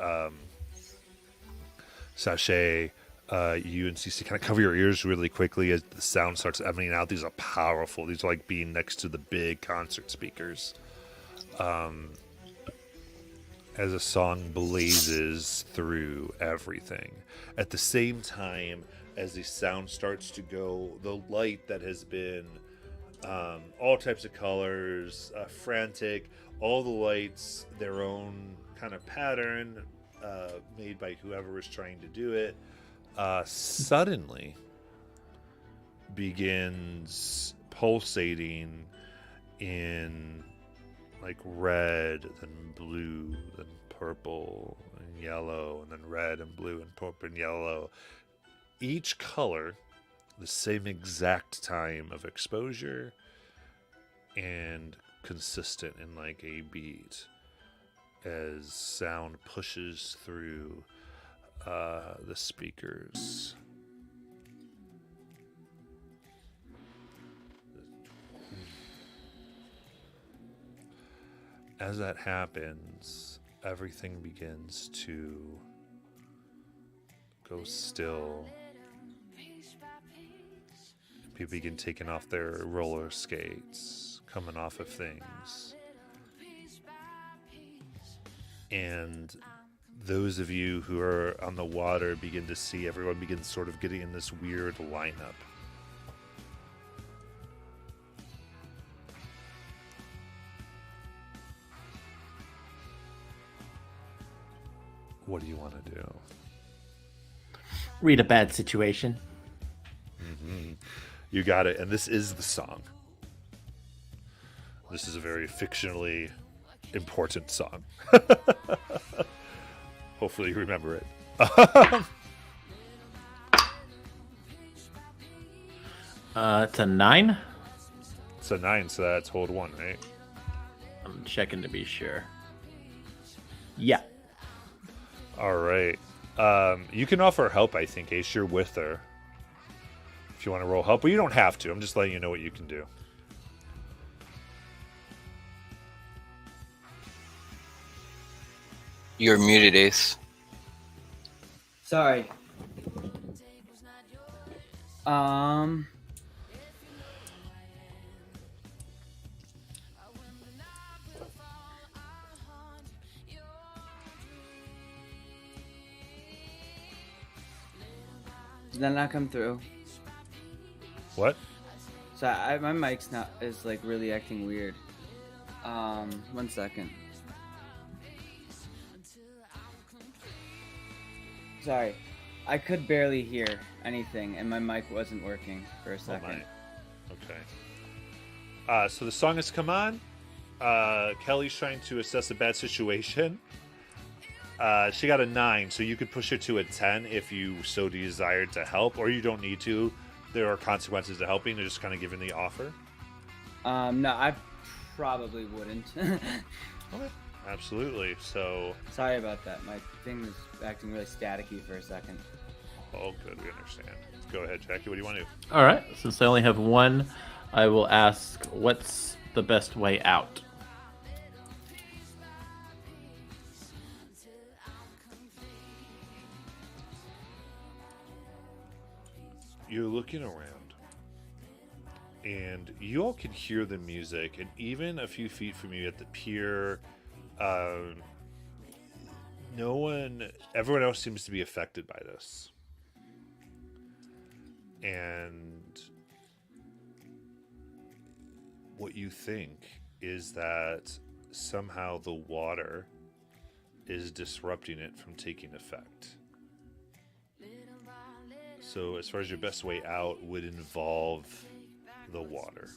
Sachet, you and CC kind of cover your ears really quickly as the sound starts emanating out. These are powerful. These are like being next to the big concert speakers. As a song blazes through everything. At the same time, as the sound starts to go, the light that has been all types of colors, frantic, all the lights, their own kind of pattern made by whoever is trying to do it, suddenly begins pulsating in like red, then blue, then purple and yellow, and then red and blue and purple and yellow. Each color, the same exact time of exposure and consistent in like a beat as sound pushes through the speakers. As that happens, everything begins to go still. People begin taking off their roller skates, coming off of things. And those of you who are on the water begin to see everyone begin sort of getting in this weird lineup. What do you want to do? Read a bad situation. You got it. And this is the song. This is a very fictionally important song. Hopefully you remember it. It's a 9. It's a 9, so that's hold 1, right? I'm checking to be sure. Yeah. All right. You can offer help, I think, Ace. You're with her. If you want to roll help. But you don't have to. I'm just letting you know what you can do. You're muted, Ace. Sorry. Did that not come through? What? So my mic's not is like really acting weird. 1 second. Sorry. I could barely hear anything, and my mic wasn't working for a second. Okay. So the song has come on. Kelly's trying to assess a bad situation. She got a 9, so you could push her to a 10 if you so desired to help, or you don't need to. There are consequences to helping. They're just kind of giving the offer. No, I probably wouldn't. Okay. Absolutely. So. Sorry about that. My thing was acting really staticky for a second. Oh, good. We understand. Go ahead, Jackie. What do you want to do? All right. Since I only have one, I will ask, what's the best way out? You're looking around, and you all can hear the music, and even a few feet from you at the pier, everyone else seems to be affected by this. And what you think is that somehow the water is disrupting it from taking effect. So as far as your best way out would involve the water.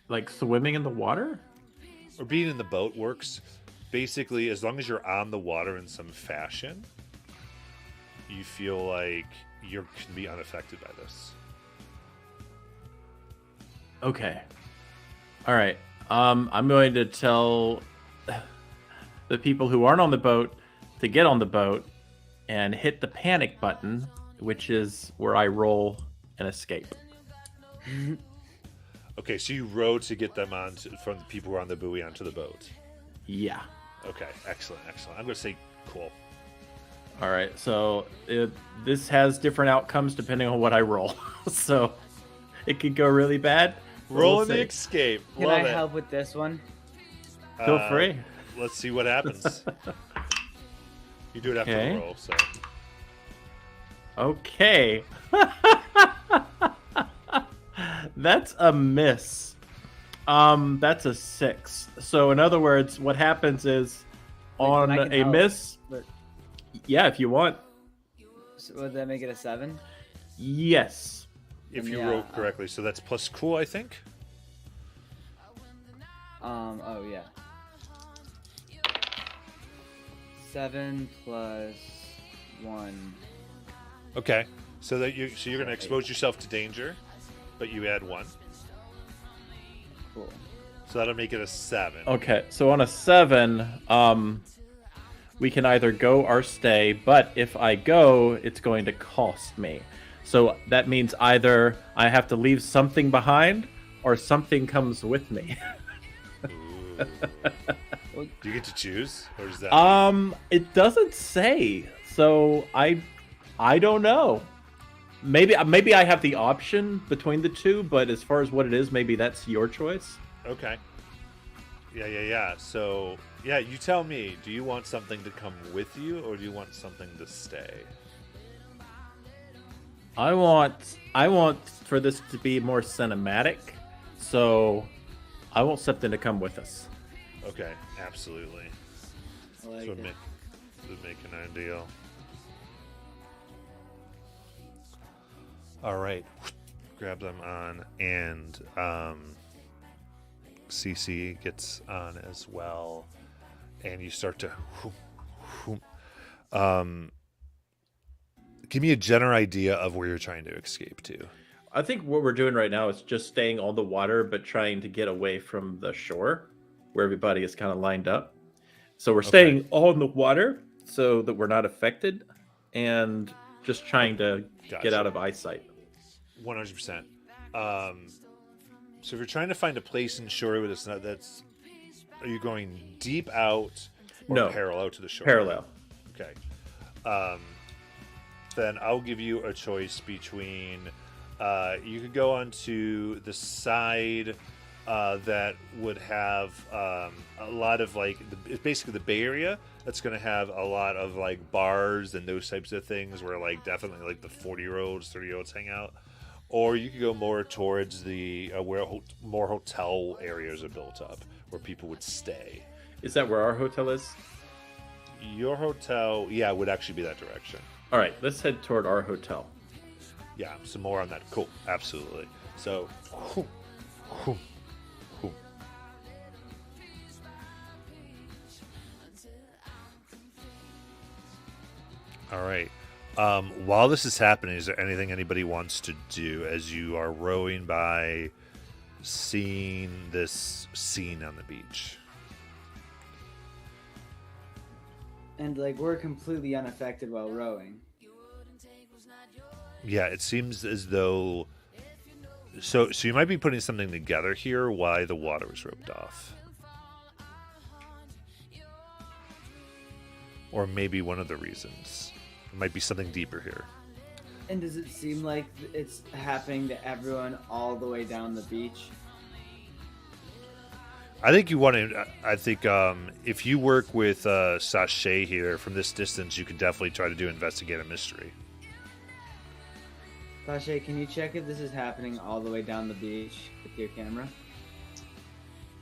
Like swimming in the water? Or being in the boat works. Basically, as long as you're on the water in some fashion, you feel like you can be unaffected by this. Okay. All right. I'm going to tell the people who aren't on the boat to get on the boat and hit the panic button, which is where I roll and escape. Okay, so you rowed to get them from the people who are on the buoy onto the boat. Yeah. Okay, excellent. I'm going to say cool. All right. So this has different outcomes depending on what I roll. So it could go really bad. Roll in the escape. Can Love I it. help with this one? Feel free. Let's see what happens. You do it after Okay. the roll, so. Okay. That's a miss. That's a 6. So in other words, what happens is on I can a help, miss, but yeah, if you want, so would that make it a 7? yes. If Then you yeah, roll correctly. So that's plus cool, I think. Oh yeah. 7 plus 1. Okay. So you're going to expose yourself to danger, but you add 1. Cool. So that'll make it a 7. Okay, so on a 7, we can either go or stay, but if I go, it's going to cost me. So that means either I have to leave something behind or something comes with me. Ooh. Do you get to choose, or is that? It doesn't say. So I don't know. Maybe I have the option between the two, but as far as what it is, maybe that's your choice. Okay. Yeah. So, yeah, you tell me. Do you want something to come with you, or do you want something to stay? I want for this to be more cinematic, so I want something to come with us. Okay, absolutely. I like This would it. make an ideal. All right, grab them on, and CC gets on as well, and you start to. Give me a general idea of where you're trying to escape to. I think what we're doing right now is just staying on the water, but trying to get away from the shore, where everybody is kind of lined up. So we're staying on the water so that we're not affected, and just trying to Gotcha. get out of eyesight. 100%. So if you're trying to find a place in shore with it's not that's, are you going deep out or No. parallel to the shore? Parallel. Okay. Then I'll give you a choice between you could go onto the side that would have a lot of it's basically the Bay Area that's going to have a lot of like bars and those types of things where like definitely like the 40-year-olds, 30-year-olds hang out. Or you could go more towards the where more hotel areas are built up where people would stay. Is that where our hotel is? Your hotel, yeah, would actually be that direction. All right, let's head toward our hotel. Yeah, some more on that. Cool, absolutely. So, whew, whew, whew. All right. While this is happening, is there anything anybody wants to do as you are rowing by, seeing this scene on the beach? And like we're completely unaffected while rowing. Yeah, it seems as though. So you might be putting something together here. Why the water was roped off, or maybe one of the reasons. It might be something deeper here. And does it seem like it's happening to everyone all the way down the beach? I think you want to. I think if you work with Sachet here from this distance, you can definitely try to do investigate a mystery. Sasha, can you check if this is happening all the way down the beach with your camera?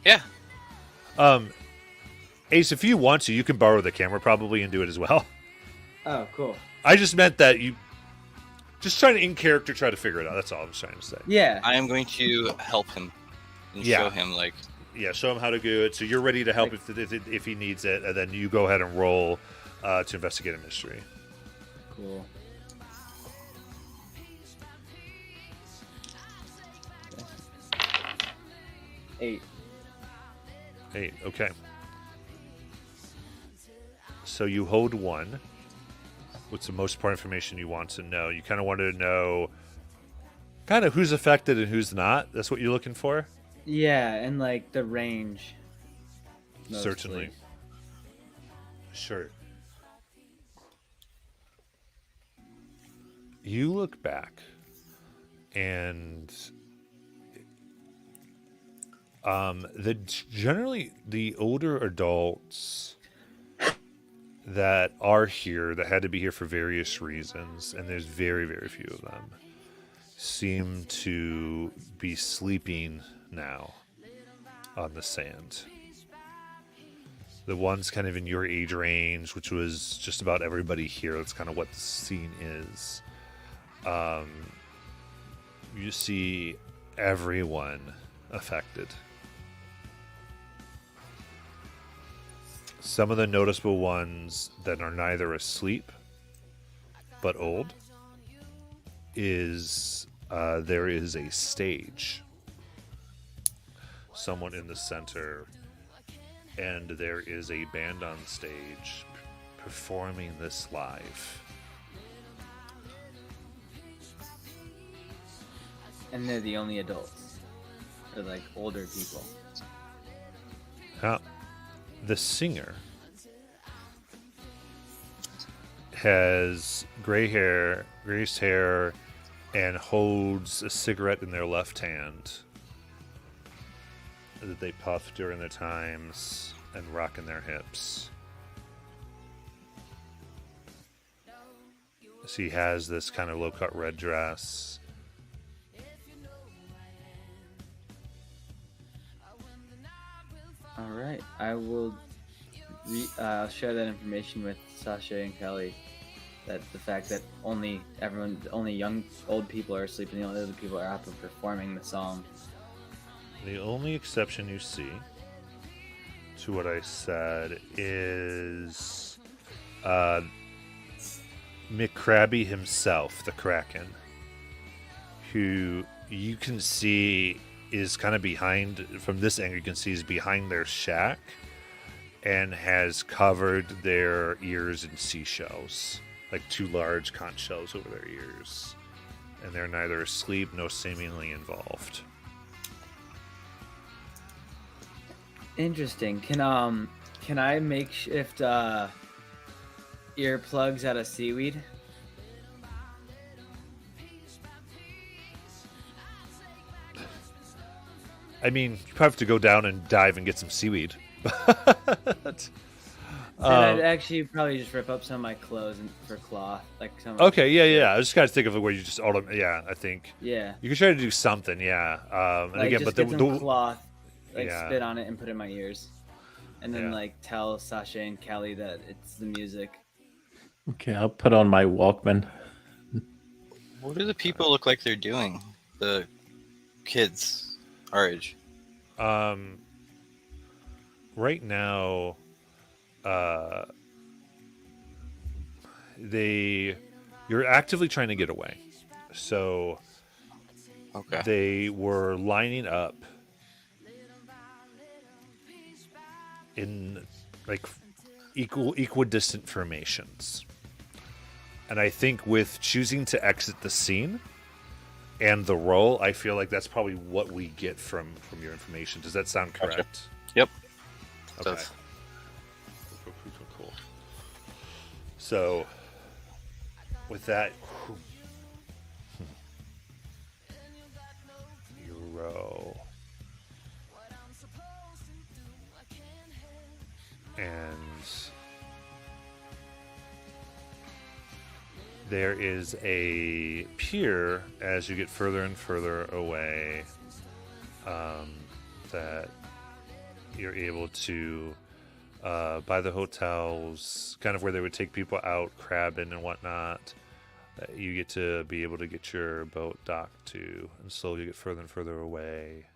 Yeah. Ace, if you want to, you can borrow the camera probably and do it as well. Oh, cool. I just meant that you just trying to in character try to figure it out. That's all I was trying to say. Yeah. I am going to help him and Yeah. show him, like, Yeah, show him how to do it. So you're ready to help if he needs it, and then you go ahead and roll to investigate a mystery. Cool. Eight. 8, okay. So you hold 1. What's the most important information you want to know? You kind of wanted to know kind of who's affected and who's not. That's what you're looking for? Yeah, and like the range. Mostly. Certainly. Sure. You look back and generally the older adults that are here that had to be here for various reasons, and there's very, very few of them, seem to be sleeping now on the sand. The ones kind of in your age range, which was just about everybody here, that's kind of what the scene is. You see everyone affected. Some of the noticeable ones that are neither asleep but old is there is a stage, someone in the center, and there is a band on stage performing this live. And they're the only adults. They're like older people. The singer has grayish hair, and holds a cigarette in their left hand that they puff during their times and rock in their hips. So he has this kind of low-cut red dress. All right, I will share that information with Sasha and Kelly. That the fact that only old people are sleeping, the only other people are out and performing the song. The only exception you see to what I said is McCrabby himself, the Kraken, who you can see is kind of behind, from this angle you can see is behind their shack and has covered their ears in seashells, like 2 large conch shells over their ears, and they're neither asleep nor seemingly involved. Interesting. Can I makeshift earplugs out of seaweed? I mean, you probably have to go down and dive and get some seaweed. But, And I'd actually probably just rip up some of my clothes for cloth, like some. okay, yeah. I was just kind of think of it where you just yeah, I think Yeah. you can try to do something, yeah. And Like again, just but get some cloth, like yeah. spit on it and put it in my ears. and then Yeah. like tell Sasha and Kelly that it's the music. Okay, I'll put on my Walkman. What do the people look like they're doing? The kids our age. Right now, you're actively trying to get away. So Okay. they were lining up in like equidistant formations. And I think with choosing to exit the scene and the role, I feel like that's probably what we get from your information. Does that sound Gotcha. correct? Yep. Okay. Does. Cool. So, with that, you roll. And there is a pier as you get further and further away that you're able to, by the hotels, kind of where they would take people out crabbing and whatnot. You get to be able to get your boat docked to, and slowly get further and further away.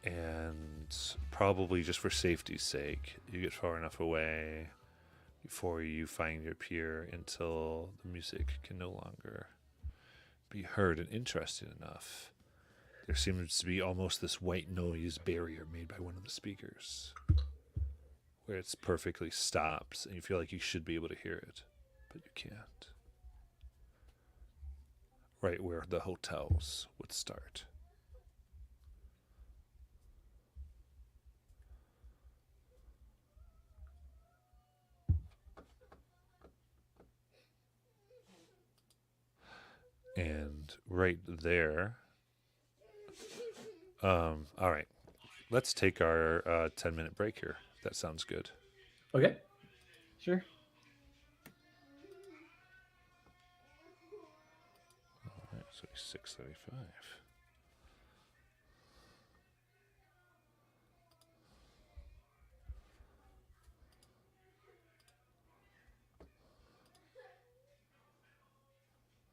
And probably just for safety's sake, you get far enough away before you find your pier until the music can no longer be heard and interesting enough. There seems to be almost this white noise barrier made by one of the speakers where it's perfectly stops and you feel like you should be able to hear it, but you can't. Right where the hotels would start. And right there. All right. Let's take our 10-minute break here. That sounds good. Okay. Sure. All right, so 6:35.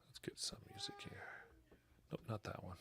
Let's get some music here. Nope, not that one.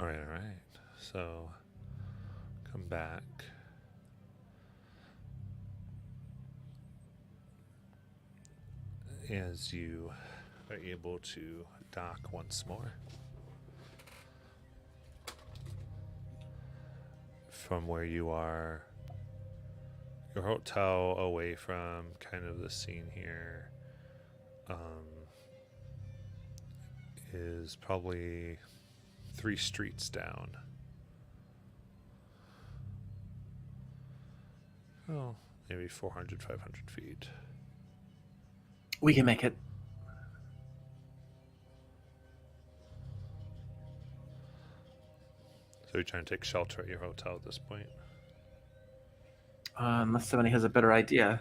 All right, all right. So come back. As you are able to dock once more. From where you are, your hotel away from kind of the scene here is probably 3 streets down. Oh, maybe 400, 500 feet. We can make it. So you're trying to take shelter at your hotel at this point? Unless somebody has a better idea.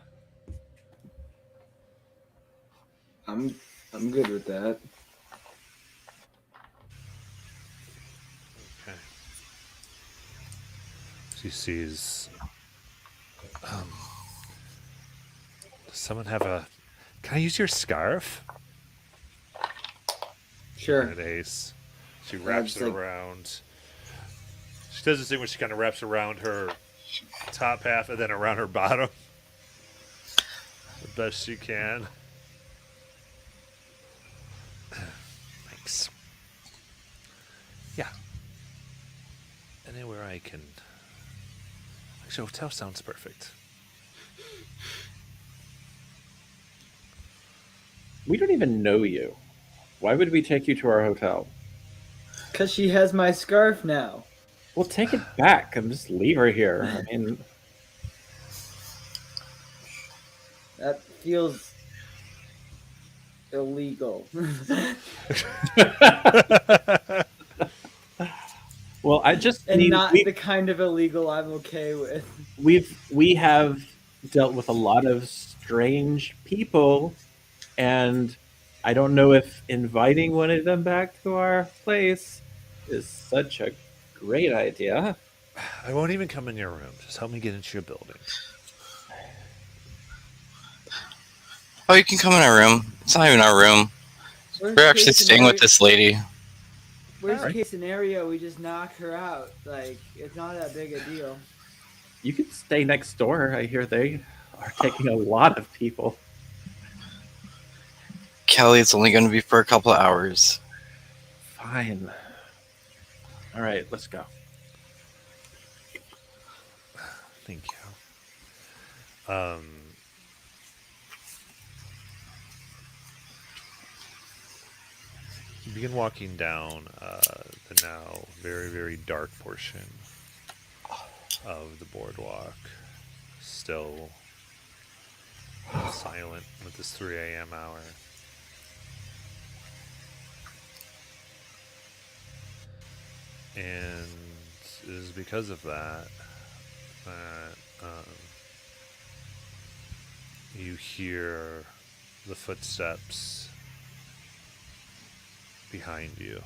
I'm good with that. Okay. She sees. Does someone have a? Can I use your scarf? Sure. At Ace. She wraps just it like- around. She does this thing where she kind of wraps around her top half and then around her bottom. The best she can. Thanks. Yeah. Anywhere I can. Actually, hotel sounds perfect. We don't even know you. Why would we take you to our hotel? Because she has my scarf now. We'll take it back and just leave her here. I mean, That feels illegal. well, I just And need. not the kind of illegal I'm okay with. We have dealt with a lot of strange people, and I don't know if inviting one of them back to our place is such a great idea. I won't even come in your room. Just help me get into your building. Oh, you can come in our room. It's not even our room. Worst We're actually case staying with scenario- this lady. Worst Alright. case scenario, we just knock her out. Like, it's not that big a deal. You could stay next door. I hear they are taking a lot of people. Kelly, it's only going to be for a couple of hours. Fine. All right, let's go. Thank you. You begin walking down the now very, very dark portion of the boardwalk. Still silent with this 3 a.m. hour. And it is because of that you hear the footsteps behind you.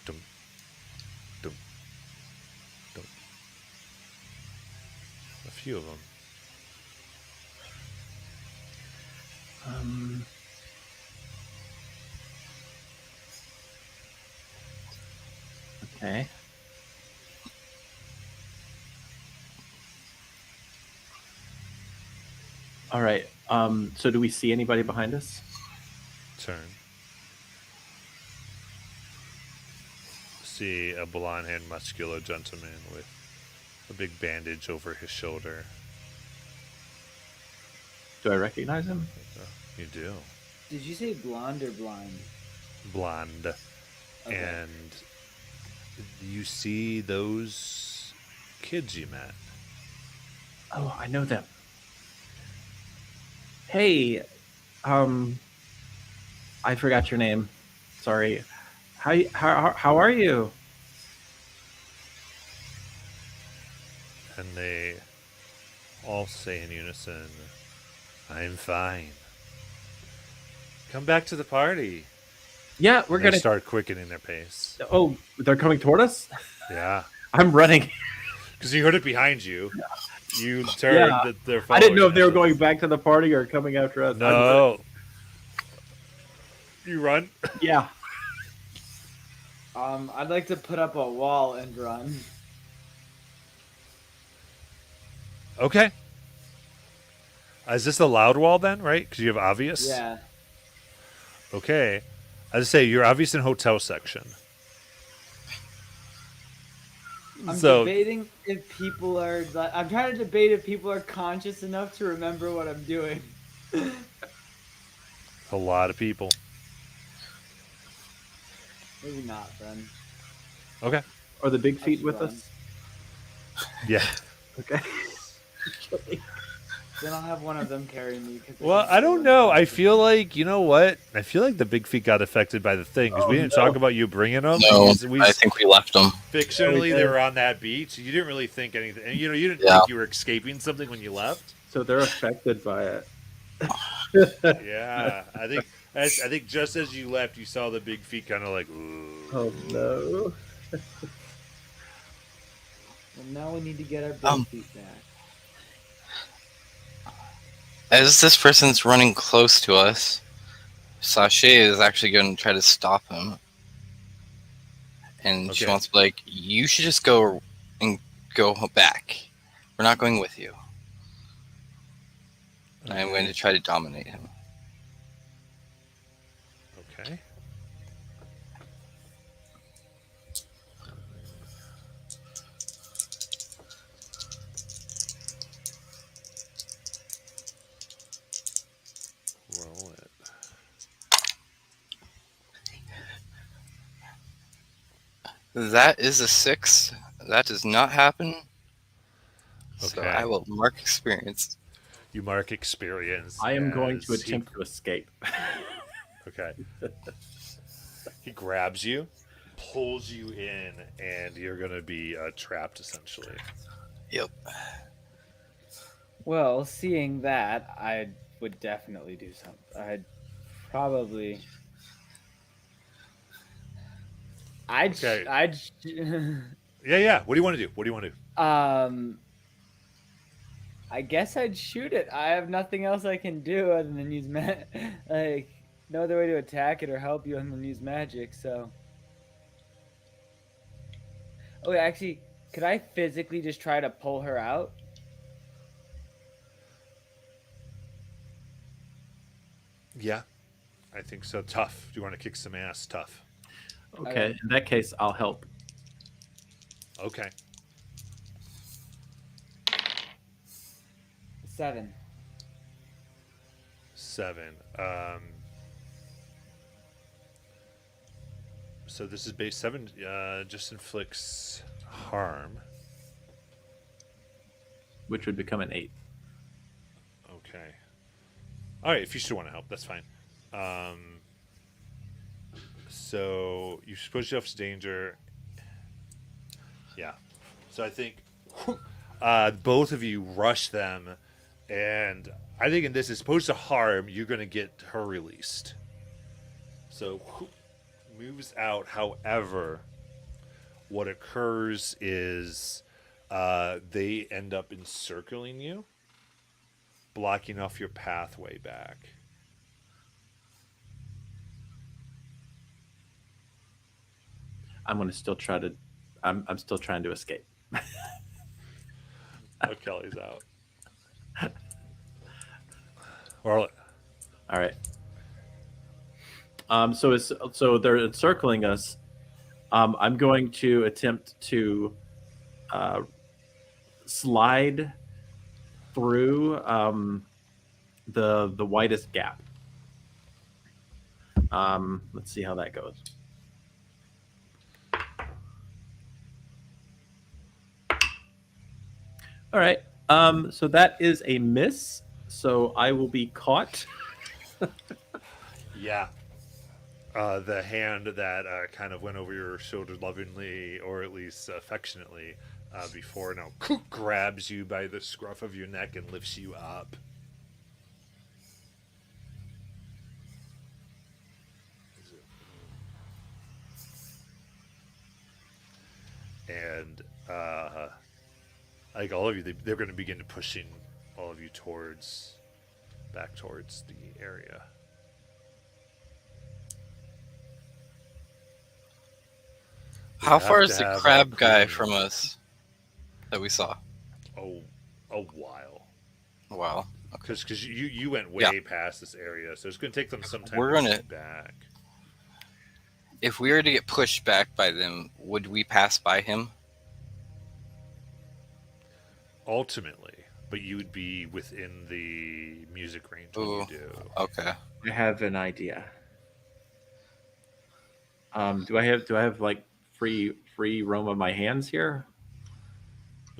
Dum, dum, dum. A few of them. Okay. All right. So do we see anybody behind us? Turn. See a blonde-haired, muscular gentleman with a big bandage over his shoulder. Do I recognize him? You do. Did you say blonde or blind? Blonde. Okay. And you see those kids you met. Oh, I know them. Hey, I forgot your name. Sorry. How are you? And they all say in unison, "I'm fine. Come back to the party." Yeah, we're And they gonna. start quickening their pace. Oh, they're coming toward us. Yeah. I'm running. Because you heard it behind you. You turned Yeah. that they're I didn't know if following they were us. going back to the party or coming after us. No. You run? Yeah. I'd like to put up a wall and run. Okay. Is this the loud wall then, right? Because you have obvious? Yeah. Okay. As I say, you're obvious in hotel section. I'm So, debating if people are. I'm trying to debate if people are conscious enough to remember what I'm doing. a lot of people. Maybe not, then. Okay. Are the big I'll feet just with run. us? Yeah. Okay. Then I'll have one of them carry me. 'Cause they Well, can I do don't one know. I step. feel like, you know what? I feel like the big feet got affected by the thing because we didn't talk about you bringing them. No, We I think we left them. fictionally Yeah, we they did. were on that beach. You didn't really think anything. And, you didn't Yeah. think you were escaping something when you left. So they're affected by it. Yeah, I think just as you left, you saw the big feet kind of like. Ooh. Oh no. Well, now we need to get our big feet back. As this person's running close to us, Sashay is actually going to try to stop him. And she Okay. wants to be like, you should just go and go back. We're not going with you. And I'm going to try to dominate him. Okay. Roll it. That is a 6. That does not happen. So Okay. I will mark experience. You mark experience. I am going to as he- attempt to escape. Okay. He grabs you, pulls you in, and you're going to be trapped essentially. Yep. Well, seeing that, I would definitely do something. Probably. Okay. I'd. Yeah. What do you want to do? What do you want to do? I guess I'd shoot it. I have nothing else I can do other than use like no other way to attack it or help you other than use magic. So. Oh, yeah, actually, could I physically just try to pull her out? Yeah, I think so. Tough. Do you want to kick some ass? Tough. Okay, in that case, I'll help. Okay. 7. 7. So this is base 7. Just inflicts harm. Which would become an 8. Okay. All right. If you still want to help, that's fine. So you expose yourself to danger. Yeah. So I think both of you rush them, and I think in this, as opposed to harm, you're going to get her released. So moves out. However, what occurs is they end up encircling you, blocking off your pathway back. I'm going to still try to. I'm still trying to escape. Oh, Kelly's out. Or All right. So they're encircling us. I'm going to attempt to slide through the widest gap. Let's see how that goes. All right. So that is a miss. So I will be caught. yeah. The hand that kind of went over your shoulder lovingly, or at least affectionately, before now grabs you by the scruff of your neck and lifts you up. And like all of you, they're going to begin to pushing all of you back towards the area. How have far to is the have a crab guy queen. from us that we saw? Oh, a while. Wow. Because you went way past this area, so it's going to take them some time We're to gonna- get back. If we were to get pushed back by them, would we pass by him? Ultimately, but you would be within the music range when Ooh. you do. Okay. I have an idea. Do I have like free roam of my hands here?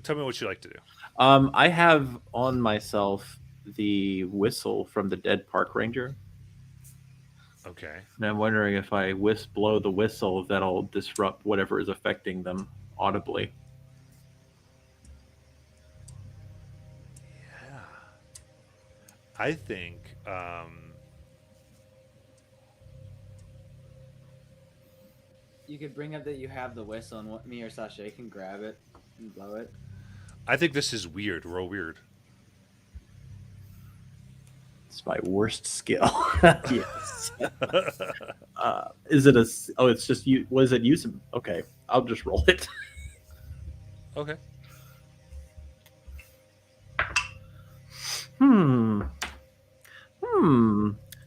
Tell me what you like to do. I have on myself the whistle from the dead park ranger, Okay. and I'm wondering if I blow the whistle, that'll disrupt whatever is affecting them audibly. Yeah. I think You could bring up that you have the whistle, and me or Sasha can grab it and blow it. this is weird. Real weird. It's my worst skill. Yes. Is it a? Oh, it's just you. Was it use? Okay, I'll just roll it. Okay. Hmm.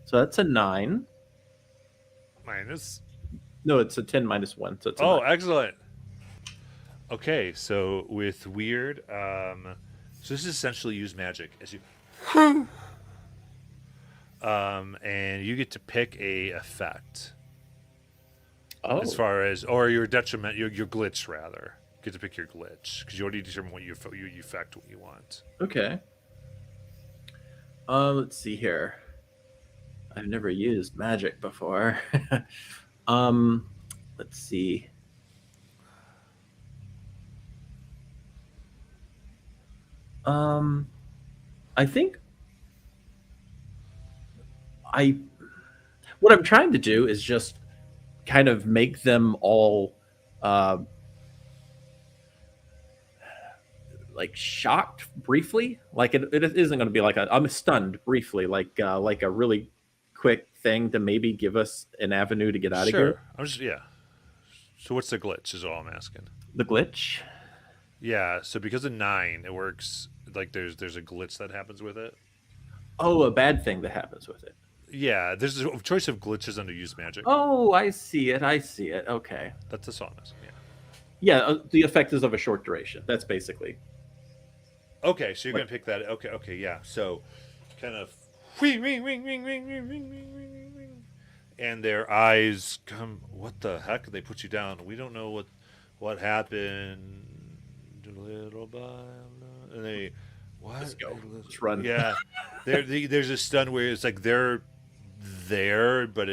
So that's a 9. Minus. No, it's a 10 minus 1. So it's a Oh, 9. excellent. Okay, so with weird, so this is essentially use magic as you, and you get to pick a effect Oh, as far as, or your detriment, your glitch rather. You get to pick your glitch because you already determined what you effect what you want. okay. Let's see here. I've never used magic before. Let's see. I think what I'm trying to do is just kind of make them all like shocked briefly. Like it isn't going to be like I'm stunned briefly, like a really quick thing to maybe give us an avenue to get out of Sure. here. I'm just So what's the glitch? Is all I'm asking. The glitch. Yeah. So because of 9, it works like there's a glitch that happens with it. Oh, a bad thing that happens with it. Yeah. There's a choice of glitches under use magic. Oh, I see it. Okay. That's all I'm asking. Yeah. Yeah, the effect is of a short duration. That's basically. Okay, so you're gonna pick that. Okay, yeah. So, kind of, ring, ring, ring, ring, ring, ring, ring, ring, ring, ring, and their eyes come. What the heck? They put you down. We don't know what happened. Little by little, and they what? Let's go. Let's run. Yeah, there's a stun where it's like they're there, but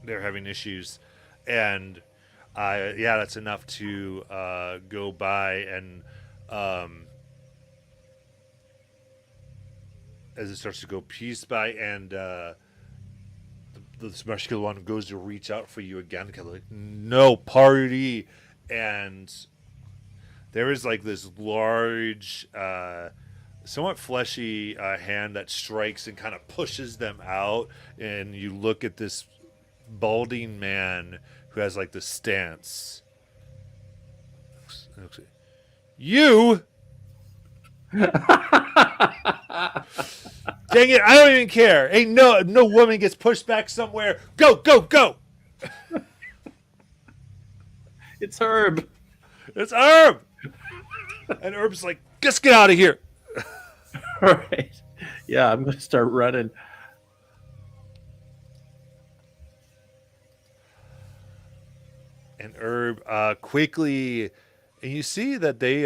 they're having issues, and yeah, that's enough to go by and. As it starts to go piece by, and the muscular one goes to reach out for you again, kind of like no party, and there is like this large, somewhat fleshy hand that strikes and kind of pushes them out, and you look at this balding man who has like this stance. You. Dang it! I don't even care. Ain't no woman gets pushed back somewhere. Go, go, go! It's Herb. It's Herb. And Herb's like, just get out of here. All right. Yeah, I'm going to start running. And Herb quickly, and you see that they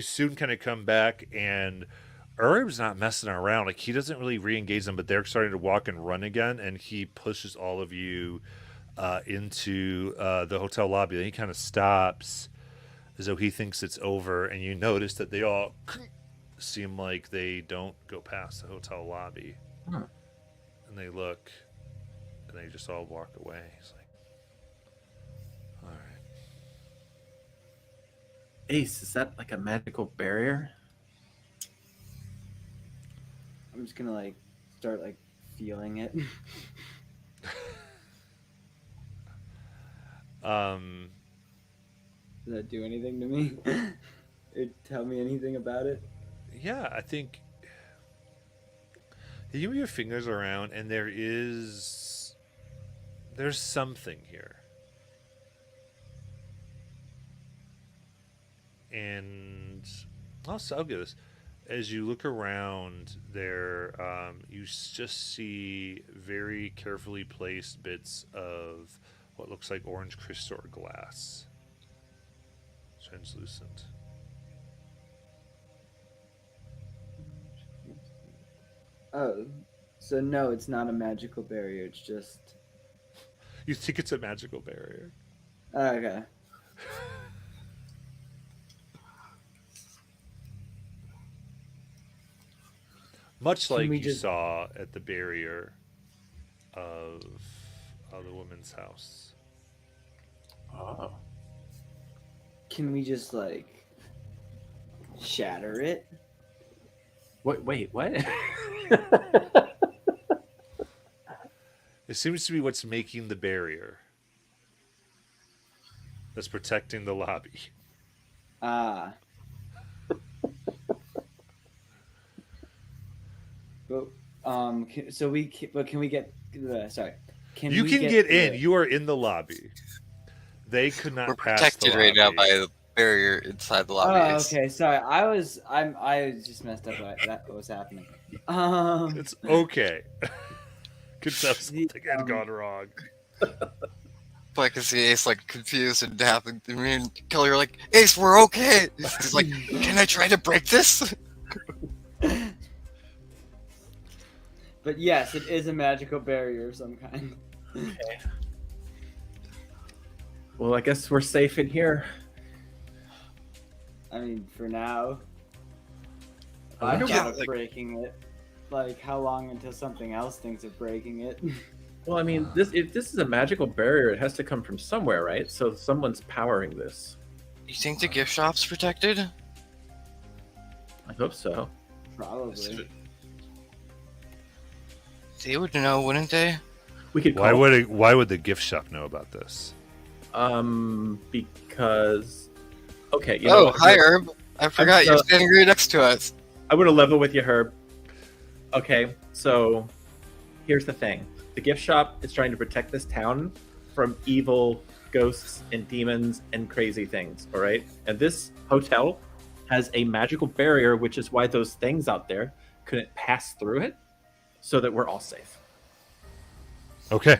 soon kind of come back, and Herb's not messing around. Like, he doesn't really re-engage them, but they're starting to walk and run again, and he pushes all of you into the hotel lobby. Then he kind of stops as though he thinks it's over, and you notice that they all seem like they don't go past the hotel lobby. Huh. And they look, and they just all walk away. He's like, all right. Ace, is that like a magical barrier? I'm just gonna like start like feeling it. Um, Does that do anything to me? Or tell me anything about it? yeah, I think you move your fingers around, and there's something here, and also I'll give this. As you look around there, just see very carefully placed bits of what looks like orange crystal or glass, translucent. Oh, so no, it's not a magical barrier. It's just You think it's a magical barrier? okay. Much Can like we you just- saw at the barrier of the woman's house. Oh. Can we just like shatter it? Wait, what? It seems to be what's making the barrier that's protecting the lobby. Ah. But but can we get? Sorry. Can You we can get the- in. You are in the lobby. They could not We're pass protected the right now lobby. by the barrier inside the lobby. Oh, okay. Sorry, I just messed up what was happening. It's okay. Could tell The, something had gone wrong. But I can see Ace like confused and happening. Me and Kelly are like, Ace, we're okay. He's like, can I try to break this? But yes, it is a magical barrier of some kind. Well, I guess we're safe in here. I mean, for now. I I don't thought know, of like- breaking it. Like, how long until something else thinks of breaking it? Well, I mean, if this is a magical barrier, it has to come from somewhere, right? So someone's powering this. You think the gift shop's protected? I hope so. Probably. They would know, wouldn't they? We could Why call, would the gift shop know about this? because okay, you know Oh, what? hi, Herb. I forgot you're so- standing right next to us. I would have level with you, Herb. Okay, so here's the thing: the gift shop is trying to protect this town from evil ghosts and demons and crazy things. All right, and this hotel has a magical barrier, which is why those things out there couldn't pass through it, so that we're all safe. Okay.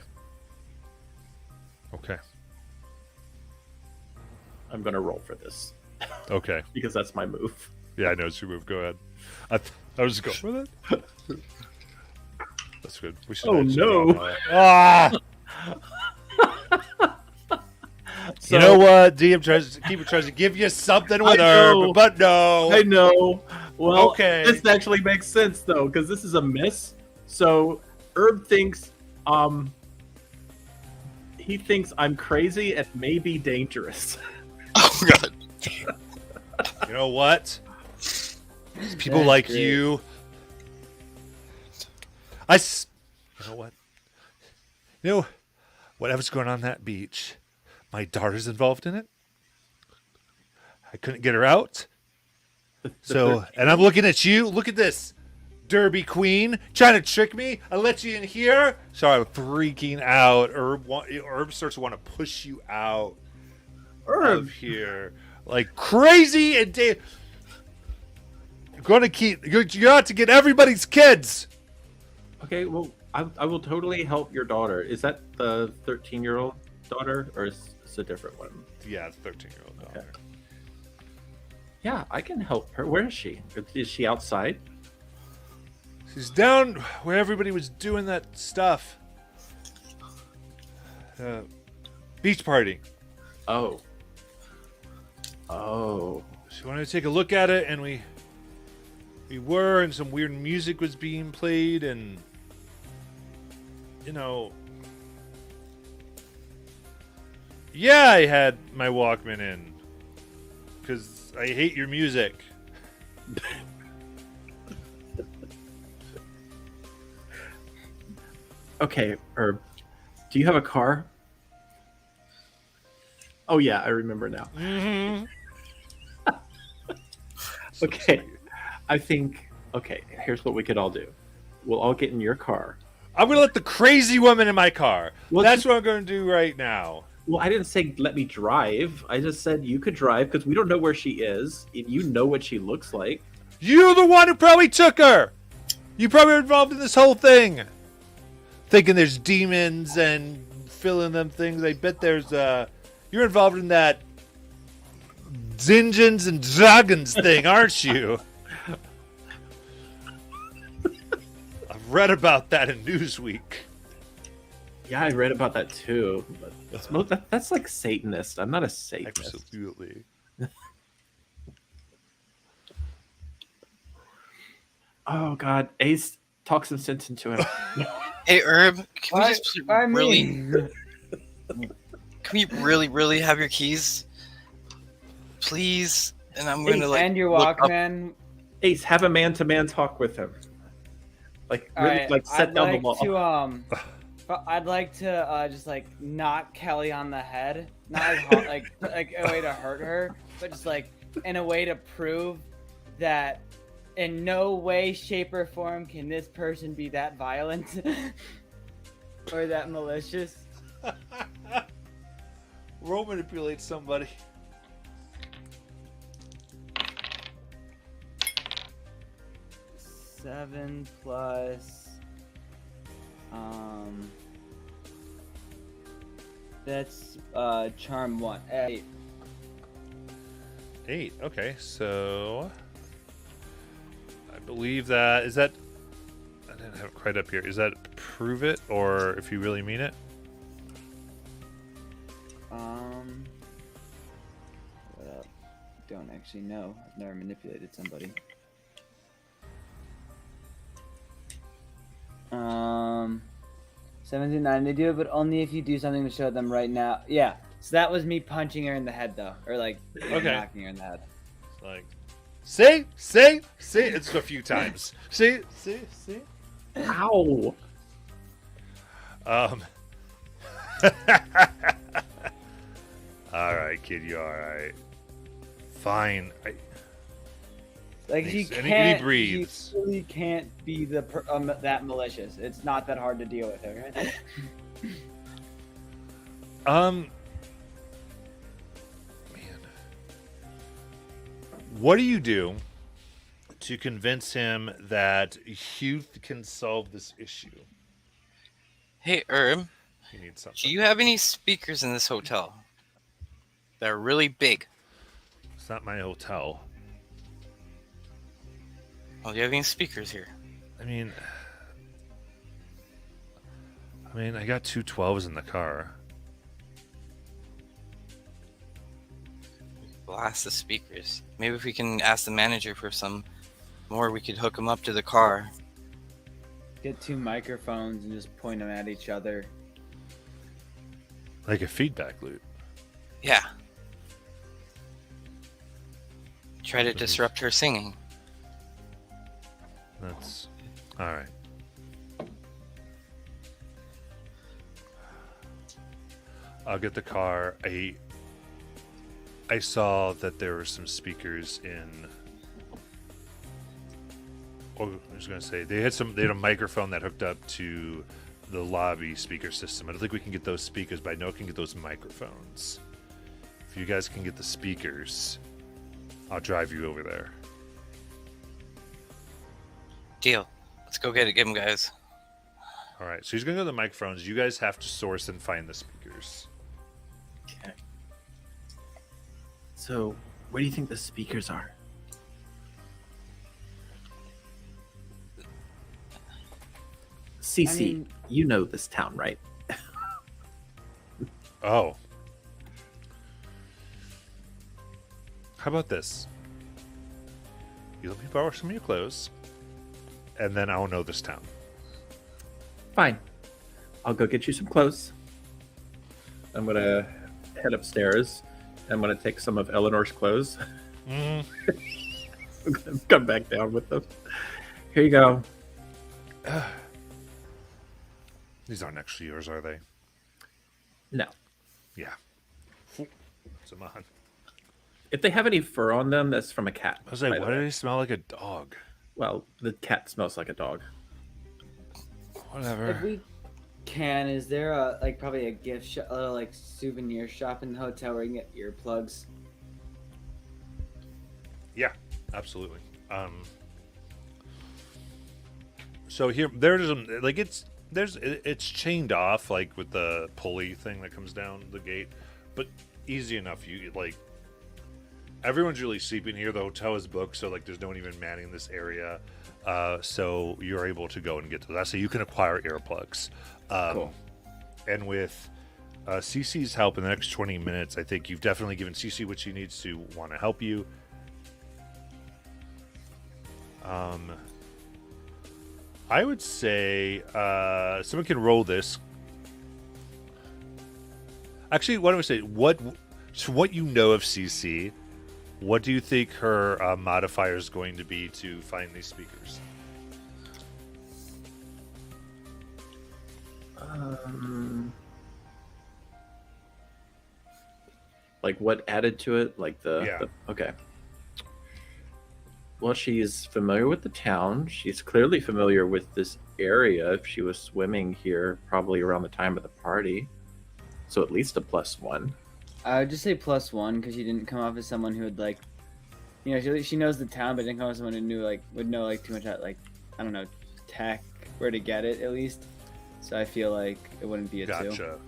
Okay. I'm gonna roll for this Okay. because that's my move. Yeah, I know it's your move. Go ahead. I was just going for that. That's good. We should. Oh, actually no. go on, Ah! So, You know what? DM tries to give you something with I know. Herb, but no. I know. Well, Okay. this actually makes sense though, because this is a miss. So Herb thinks, he thinks I'm crazy and maybe dangerous. Oh god. You know what? People That's like great. you. You know what? You know, whatever's going on that beach, my daughter's involved in it. I couldn't get her out. So, and I'm looking at you. Look at this. Derby Queen trying to trick me. I let you in here. So I'm freaking out. Herb starts to want to push you out Herb, of here. Like crazy and you're going to keep, you're out to get everybody's kids. okay, well, I will totally help your daughter. Is that the 13-year-old daughter, or is it a different one? Yeah, it's 13-year-old daughter. Yeah, I can help her. Where is she? Is she outside? She's down where everybody was doing that stuff. Beach party. Oh. Oh. She wanted to take a look at it, and we were, and some weird music was being played, and you know, yeah, I had my Walkman in because I hate your music. Okay, Herb. Do you have a car? Oh yeah, I remember now. Mm-hmm. Okay. I think. Okay, here's what we could all do. We'll all get in your car. I'm gonna let the crazy woman in my car. Well, That's what I'm gonna do right now. Well, I didn't say let me drive. I just said you could drive because we don't know where she is. And you know what she looks like. You're the one who probably took her. You probably were involved in this whole thing. Thinking there's demons and filling them things. I bet there's you're involved in that Dungeons and Dragons thing, aren't you? I've read about that in Newsweek. Yeah, I read about that too. But that's like Satanist. I'm not a Satanist. Absolutely. Oh God, Ace, talk some sense into him. Hey, Herb, can we just Why really, me? can we really have your keys, please? And I'm Hey, gonna like and your look up- Walkman. Ace, have a man-to-man talk with him. Like really, Alright, like set I'd down like the law. but I'd like to just like knock Kelly on the head, not as hard, like a way to hurt her, but just like in a way to prove that in no way, shape, or form can this person be that violent or that malicious. Roll manipulate somebody. Seven plus, that's charm 1. 8. 8. Okay, so I believe that is that. I didn't have it quite up here. Is that prove it or if you really mean it? What up? Don't actually know. I've never manipulated somebody. 17, 9. They do it, but only if you do something to show them right now. Yeah. So that was me punching her in the head, though, or like knocking her in the head. It's like, see. It's a few times. See. Ow! All right, kid, you all right? Fine. Like And she he can't. She breathes. really can't be that malicious. It's not that hard to deal with her. Man, what do you do to convince him that youth can solve this issue? Hey, Herb, He needs something. do you have any speakers in this hotel that are really big? It's not my hotel. Oh, do you have any speakers here? I mean, I got two 12s in the car. Blast the speakers. Maybe if we can ask the manager for some more, we could hook them up to the car. Get 2 microphones and just point them at each other. Like a feedback loop. Yeah. Try to disrupt her singing. That's all right. I'll get the car. I saw that there were some speakers in. Oh, I was going to say they had a microphone that hooked up to the lobby speaker system. I don't think we can get those speakers, but I know I can get those microphones. If you guys can get the speakers, I'll drive you over there. Deal. Let's go get them, guys. All right, so he's going to go to the microphones. You guys have to source and find the speakers. Okay. So, where do you think the speakers are? CC, I mean- you know this town, right? Oh. How about this? You let me borrow some of your clothes, and then I'll know this town. Fine. I'll go get you some clothes. I'm gonna head upstairs. I'm gonna take some of Eleanor's clothes. I'm gonna come back down with them. Here you go. These aren't actually yours, are they? No. Yeah. puts them on. If they have any fur on them, that's from a cat. I was like, by the why do way. they smell like a dog? Well, the cat smells like a dog. Whatever. If we can, is there a like probably a gift shop, a little like souvenir shop in the hotel where you can get earplugs? Yeah, absolutely. So here, there's like it's chained off like with the pulley thing that comes down the gate, but easy enough. You like everyone's really sleeping here. The hotel is booked, so like there's no one even manning this area. So you're able to go and get to that. So you can acquire earplugs. Cool. And with CC's help in the next 20 minutes, I think you've definitely given CC what she needs to want to help you. I would say someone can roll this. Actually, why don't we say what you know of CC? What do you think her modifier is going to be to find these speakers? Like what added to it? Like Yeah. okay. Well, she's familiar with the town. She's clearly familiar with this area. If she was swimming here, probably around the time of the party, so at least a +1. I would just say +1 because she didn't come off as someone who would like, you know, she knows the town, but didn't come off as someone who knew like would know like too much about like I don't know tech, where to get it at least. So I feel like it wouldn't be a 2. Gotcha.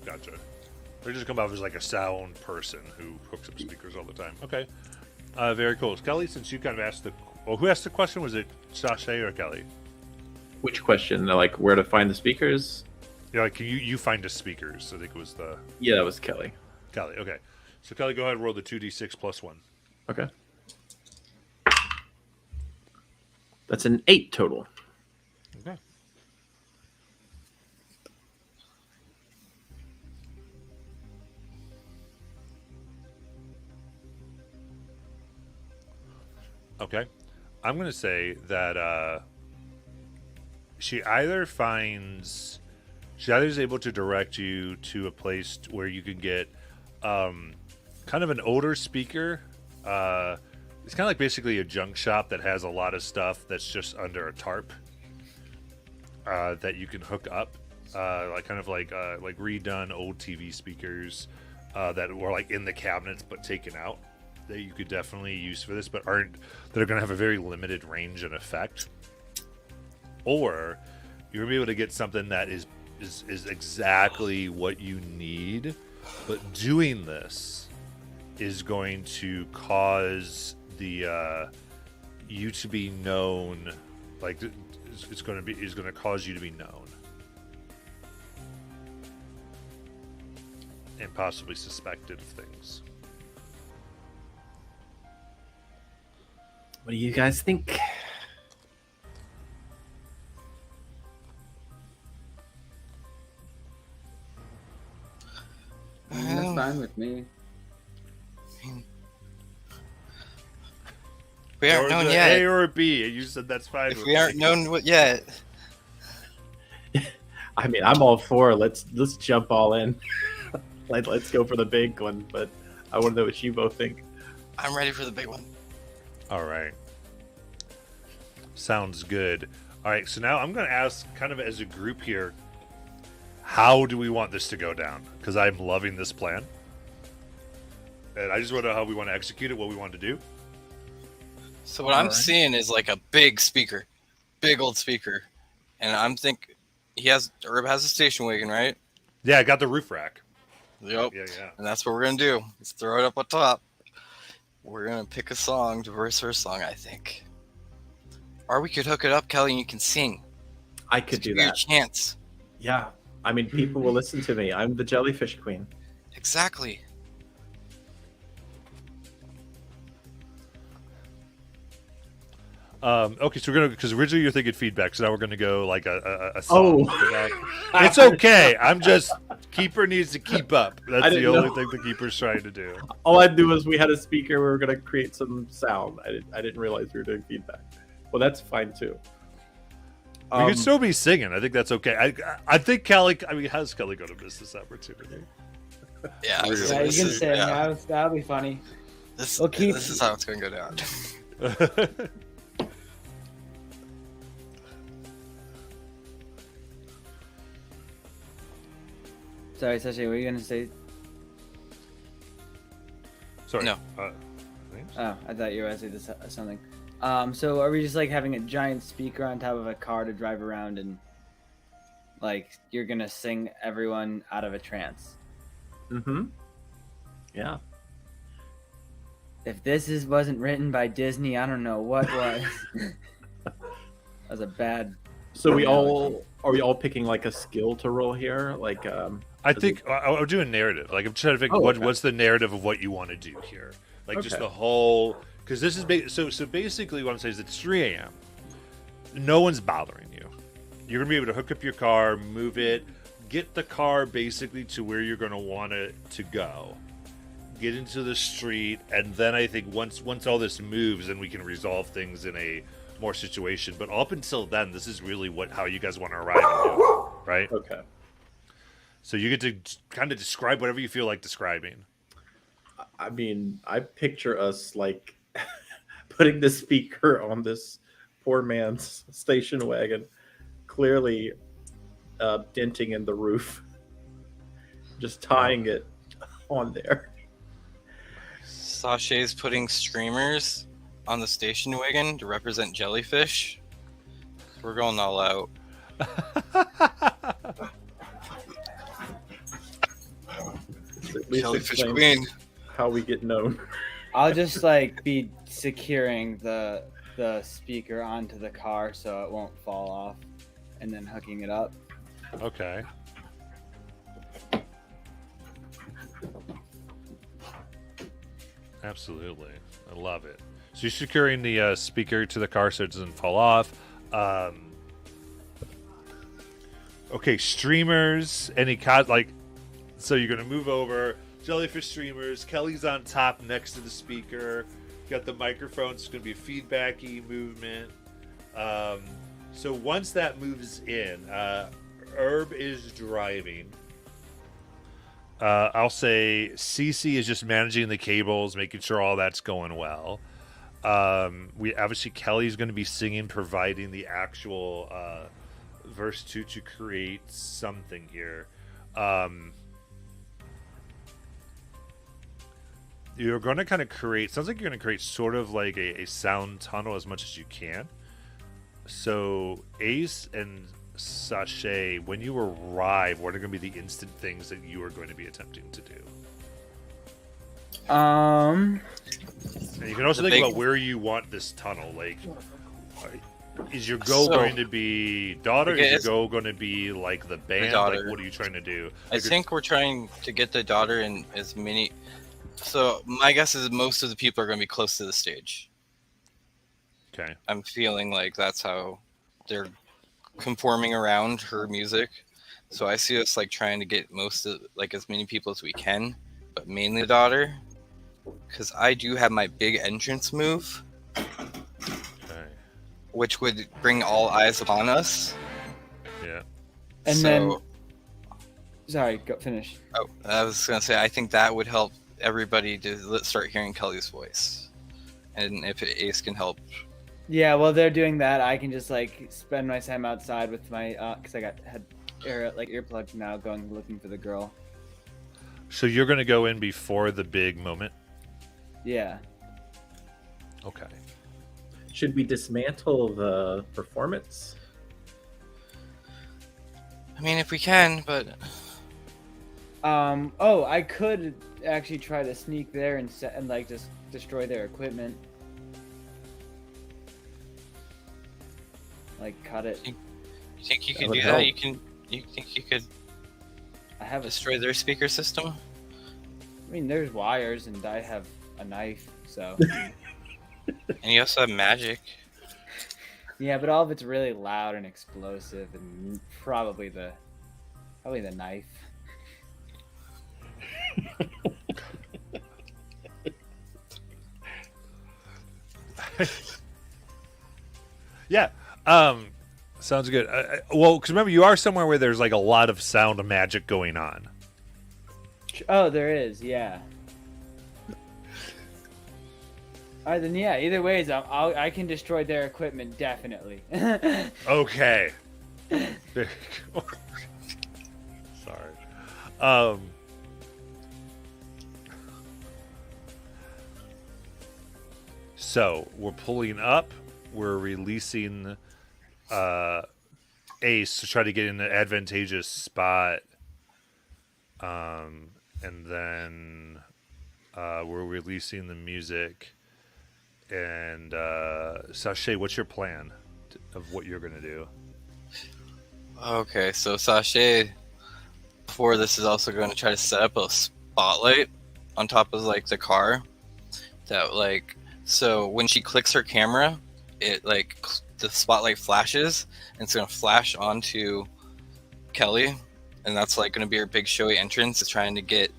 Gotcha. They just come off as like a sound person who hooks up speakers all the time. Okay. Very cool. Kelly, since you kind of asked who asked the question? Was it Sasha or Kelly? Which question? Like where to find the speakers? Yeah, like you find the speakers. I think it was the Yeah, that was Kelly. Kelly. Okay. So Kelly, go ahead and roll the 2d6 +1. Okay. That's an 8 total. Okay. Okay. I'm going to say that she either is able to direct you to a place where you can get kind of an older speaker. It's kind of like basically a junk shop that has a lot of stuff that's just under a tarp that you can hook up, like kind of like redone old TV speakers that were like in the cabinets but taken out, that you could definitely use for this, but that are going to have a very limited range and effect. Or you're going to be able to get something that is exactly what you need, but doing this is going to cause the you to be known, like it's going to cause you to be known and possibly suspected of things. What do you guys think? That's fine with me. We aren't Or known the yet. A or a B, and you said that's fine. If with we aren't me. known yet, I mean, I'm all for let's jump all in. Let's go for the big one, but I want to know what you both think. I'm ready for the big one. All right. Sounds good. All right, so now I'm going to ask, kind of as a group here, how do we want this to go down? Because I'm loving this plan. And I just want to know how we want to execute it, what we want to do. So what I'm Alright. seeing is like a big speaker, big old speaker, and Herb has a station wagon, right? Yeah, I got the roof rack. Yep. Yeah. And that's what we're gonna do. Let's throw it up on top. We're gonna pick a song to verse her song, I think. Or we could hook it up, Kelly, and you can sing. I could do Give you a that. chance. Yeah. I mean, people will listen to me. I'm the jellyfish queen. Exactly. Okay, so we're gonna, because originally you're thinking feedback, so now we're gonna go like a song. Oh. for that. It's okay. I'm just Keeper needs to keep up. I That's the didn't only know. thing the Keeper's trying to do. All I knew was we had a speaker. We were going to create some sound. I didn't realize we were doing feedback. Well, that's fine too. We could still be singing. I think that's okay. I think Kelly. I mean, how's Kelly going to miss this opportunity? Yeah, Really? this, Yeah, you this can is, say yeah, that'll be funny. this, We'll keep- this is how it's gonna go down. Sorry, Sasha, what were you gonna say? Sorry. No. Names? Oh, I thought you were gonna say this, something. So are we just like having a giant speaker on top of a car to drive around and like you're gonna sing everyone out of a trance? Mm-hmm. Yeah. If this wasn't written by Disney, I don't know what was. That was a bad. So we all are we all picking like a skill to roll here? Like I think I'll do a narrative. Like I'm trying to figure okay. what's the narrative of what you want to do here. Like just Okay. the whole because this is so basically what I'm saying is it's 3 a.m. No one's bothering you. You're gonna be able to hook up your car, move it, get the car basically to where you're gonna want it to go. Get into the street, and then I think once all this moves, then we can resolve things in a more situation. But up until then, this is really how you guys want to arrive and do it, right? okay. So you get to kind of describe whatever you feel like describing. I mean, I picture us like putting the speaker on this poor man's station wagon, clearly denting in the roof, just tying it on there. Sachet's putting streamers on the station wagon to represent jellyfish. We're going all out. At least Jellyfish explain queen. how we get known. I'll just like be securing the speaker onto the car so it won't fall off, and then hooking it up. Okay. Absolutely. I love it. So you're securing the speaker to the car so it doesn't fall off. Okay, streamers, so you're going to move over, jellyfish streamers, Kelly's on top next to the speaker, you got the microphone, so it's going to be a feedbacky movement. So once that moves in, Herb is driving. I'll say Cece is just managing the cables, making sure all that's going well. We obviously Kelly's going to be singing, providing the actual verse to create something here. You're going to kind of create. Sounds like you're going to create sort of like a sound tunnel as much as you can. So Ace and Sachet, when you arrive, what are going to be the instant things that you are going to be attempting to do? And you can also The think big- about where you want this tunnel. Like, is your goal So- going to be daughter? Okay, Is your it's- goal going to be like the band? Like, daughter. what are you trying to do? I Like, think we're trying to get the daughter in as many. So my guess is most of the people are going to be close to the stage. Okay. I'm feeling like that's how they're conforming around her music. So I see us like trying to get most of like as many people as we can, but mainly the daughter, because I do have my big entrance move, Okay. which would bring all eyes upon us. Yeah. And then, sorry, go finish. Oh, I was gonna say I think that would help everybody to start hearing Kelly's voice, and if Ace can help. Yeah, while they're doing that, I can just like spend my time outside with my because I had earplugs now, going looking for the girl. So you're going to go in before the big moment. Yeah. Okay. Should we dismantle the performance? I mean, if we can, but Oh, I could actually try to sneak there and like just destroy their equipment. Like cut it. you think you That could would do help. that? You think you could I have a. destroy their speaker system? I mean, there's wires, and I have a knife, so. And you also have magic. Yeah, but all of it's really loud and explosive, and probably the knife. Yeah. Sounds good. Well, because remember, you are somewhere where there's like a lot of sound and magic going on. Oh, there is. Yeah. All right, then yeah. Either ways, I can destroy their equipment definitely. Okay. Very cool. Sorry. So we're pulling up. We're releasing Ace to try to get in an advantageous spot. And then we're releasing the music. And Sashay, what's your plan of what you're gonna do? Okay, so Sashay, before this, is also going to try to set up a spotlight on top of like the car. That like, so when she clicks her camera, it like the spotlight flashes, and it's gonna flash onto Kelly, and that's like gonna be her big showy entrance. It's trying to get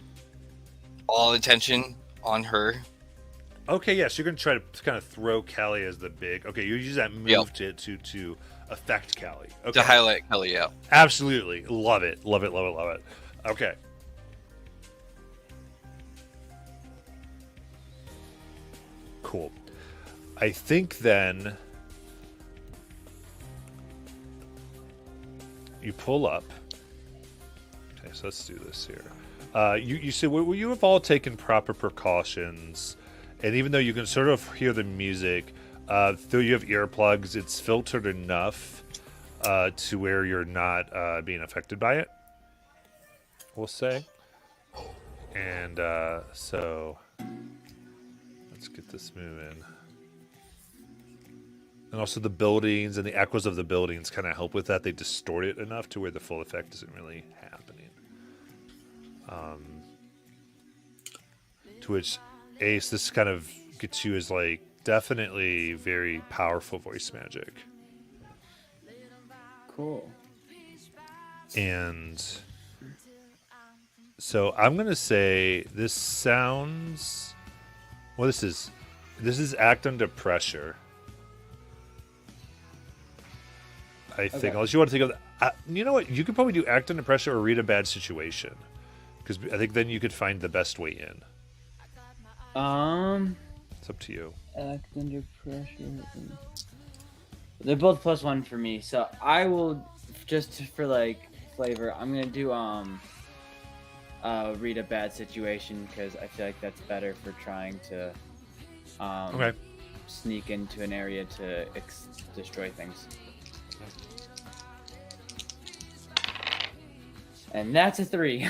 all attention on her. Okay, yes, you're gonna try to kind of throw Callie as the big. Okay, you use that move to affect Callie. Okay, To highlight Kelly, yeah. absolutely love it, love it, love it, love it. Okay. Cool. I think then you pull up. Okay, so let's do this here. You said you have all taken proper precautions, and even though you can sort of hear the music, though you have earplugs, it's filtered enough to where you're not being affected by it, we'll say. And so let's get this moving. And also the buildings and the echoes of the buildings kind of help with that. They distort it enough to where the full effect isn't really happening. To which Ace, this kind of gets you as like definitely very powerful voice magic. Cool. And so I'm gonna say this sounds. Well, this is act under pressure. I think, Okay. unless you want to think of, you know what? You could probably do act under pressure or read a bad situation, because I think then you could find the best way in. It's up to you. Act under pressure. They're both +1 for me, so I will just for like flavor. I'm gonna do read a bad situation because I feel like that's better for trying to Okay. sneak into an area to destroy things. And that's a 3.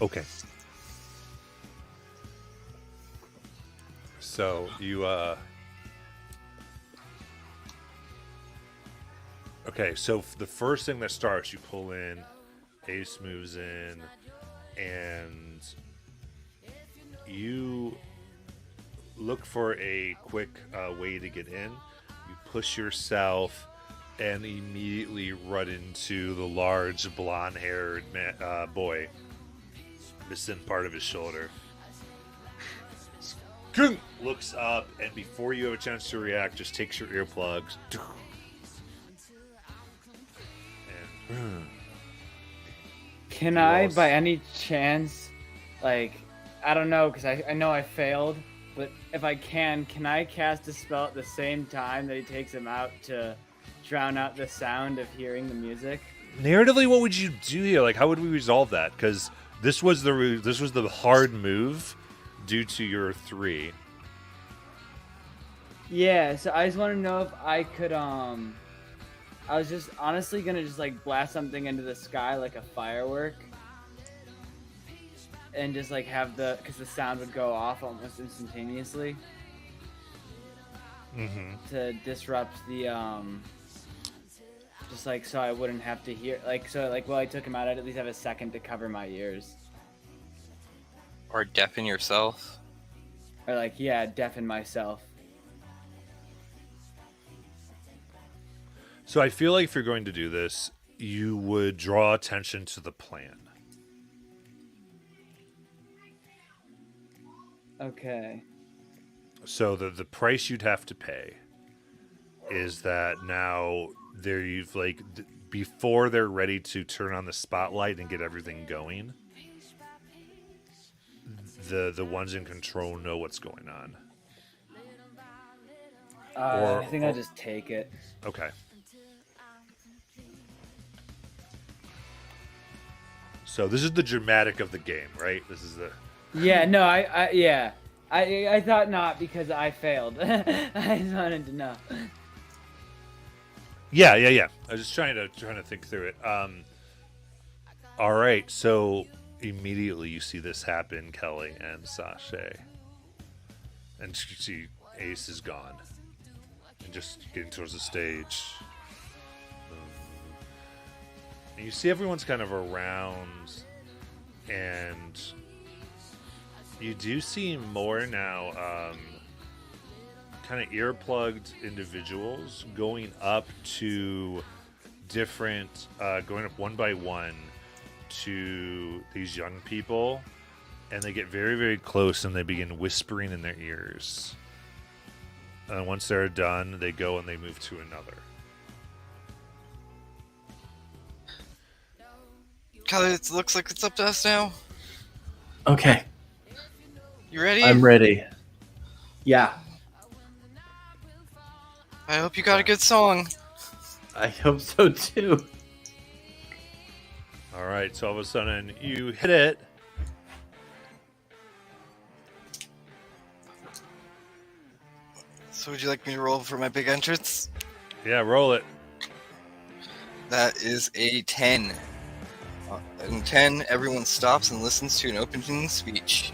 Okay. So you okay, so the first thing that starts, you pull in, Ace moves in, and you look for a quick way to get in. You push yourself and immediately run into the large blonde-haired boy, missing part of his shoulder. Looks up, and before you have a chance to react, just takes your earplugs. And Can You I, also- by any chance, like, I don't know, because I know I failed, but if I can I cast a spell at the same time that he takes him out to drown out the sound of hearing the music? narratively, what would you do here? Like, how would we resolve that? Because this was the hard move due to your 3. Yeah, so I just want to know if I could, I was just honestly gonna just like blast something into the sky like a firework. And just like have because the sound would go off almost instantaneously. Mm-hmm. To disrupt the just like so I wouldn't have to hear while I took him out I'd at least have a second to cover my ears, Or deafen yourself. or deafen myself. So I feel like if you're going to do this, you would draw attention to the plan. Okay. So the price you'd have to pay is that now there you've like before they're ready to turn on the spotlight and get everything going, the ones in control know what's going on. I think I'll just take it. Okay. So this is the dramatic of the game, right? This is the... Yeah, no, I thought not because I failed. I just wanted to know. Yeah. I was just trying to think through it. All right, so immediately you see this happen, Kelly and Sasha. And you see Ace is gone. And just getting towards the stage. And you see everyone's kind of around, and you do see more now kind of earplugged individuals going up to different, going up one by one to these young people, and they get very, very close and they begin whispering in their ears. And once they're done, they go and they move to another. Kelly, it looks like it's up to us now. Okay, You ready? I'm ready. Yeah, I hope you got a good song. I hope so too. All right, so all of a sudden you hit it. So would you like me to roll for my big entrance? Yeah, roll it. That is a 10. In 10, everyone stops and listens to an opening speech.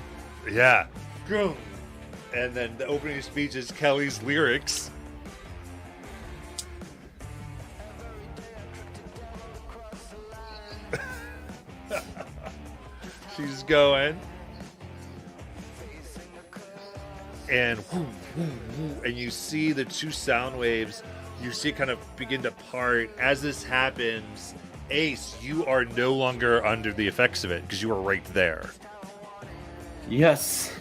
Yeah. Boom. And then the opening speech is Kelly's lyrics. She's going. And and you see the two sound waves, you see it kind of begin to part. As this happens, Ace, you are no longer under the effects of it because you were right there. Yes.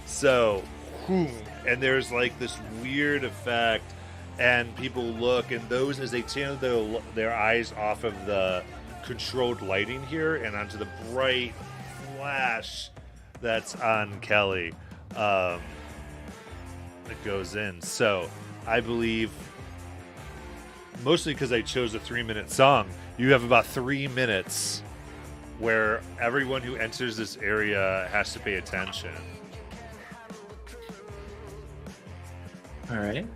So, and there's like this weird effect, and people look, and those, as they turn their eyes off of the controlled lighting here and onto the bright flash that's on Kelly, it goes in. So, I believe, mostly because I chose a 3-minute song, you have about 3 minutes where everyone who enters this area has to pay attention. All right.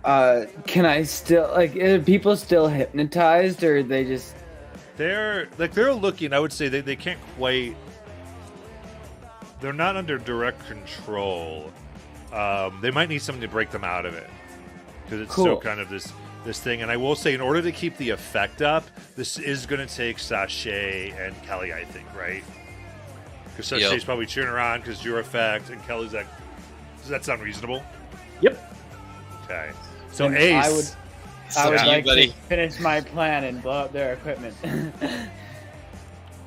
Can I still are people still hypnotized, or are they just? They're looking. I would say they can't quite. They're not under direct control. They might need something to break them out of it because it's so Cool. kind of this thing. And I will say, in order to keep the effect up, this is going to take Sasha and Kelly, I think, right? Because Sasha's Yep. probably cheering her on because your effect, and Kelly's like. Does that sound reasonable? Yep. Okay. So And Ace. I would Up to you, like buddy. to finish my plan and blow up their equipment.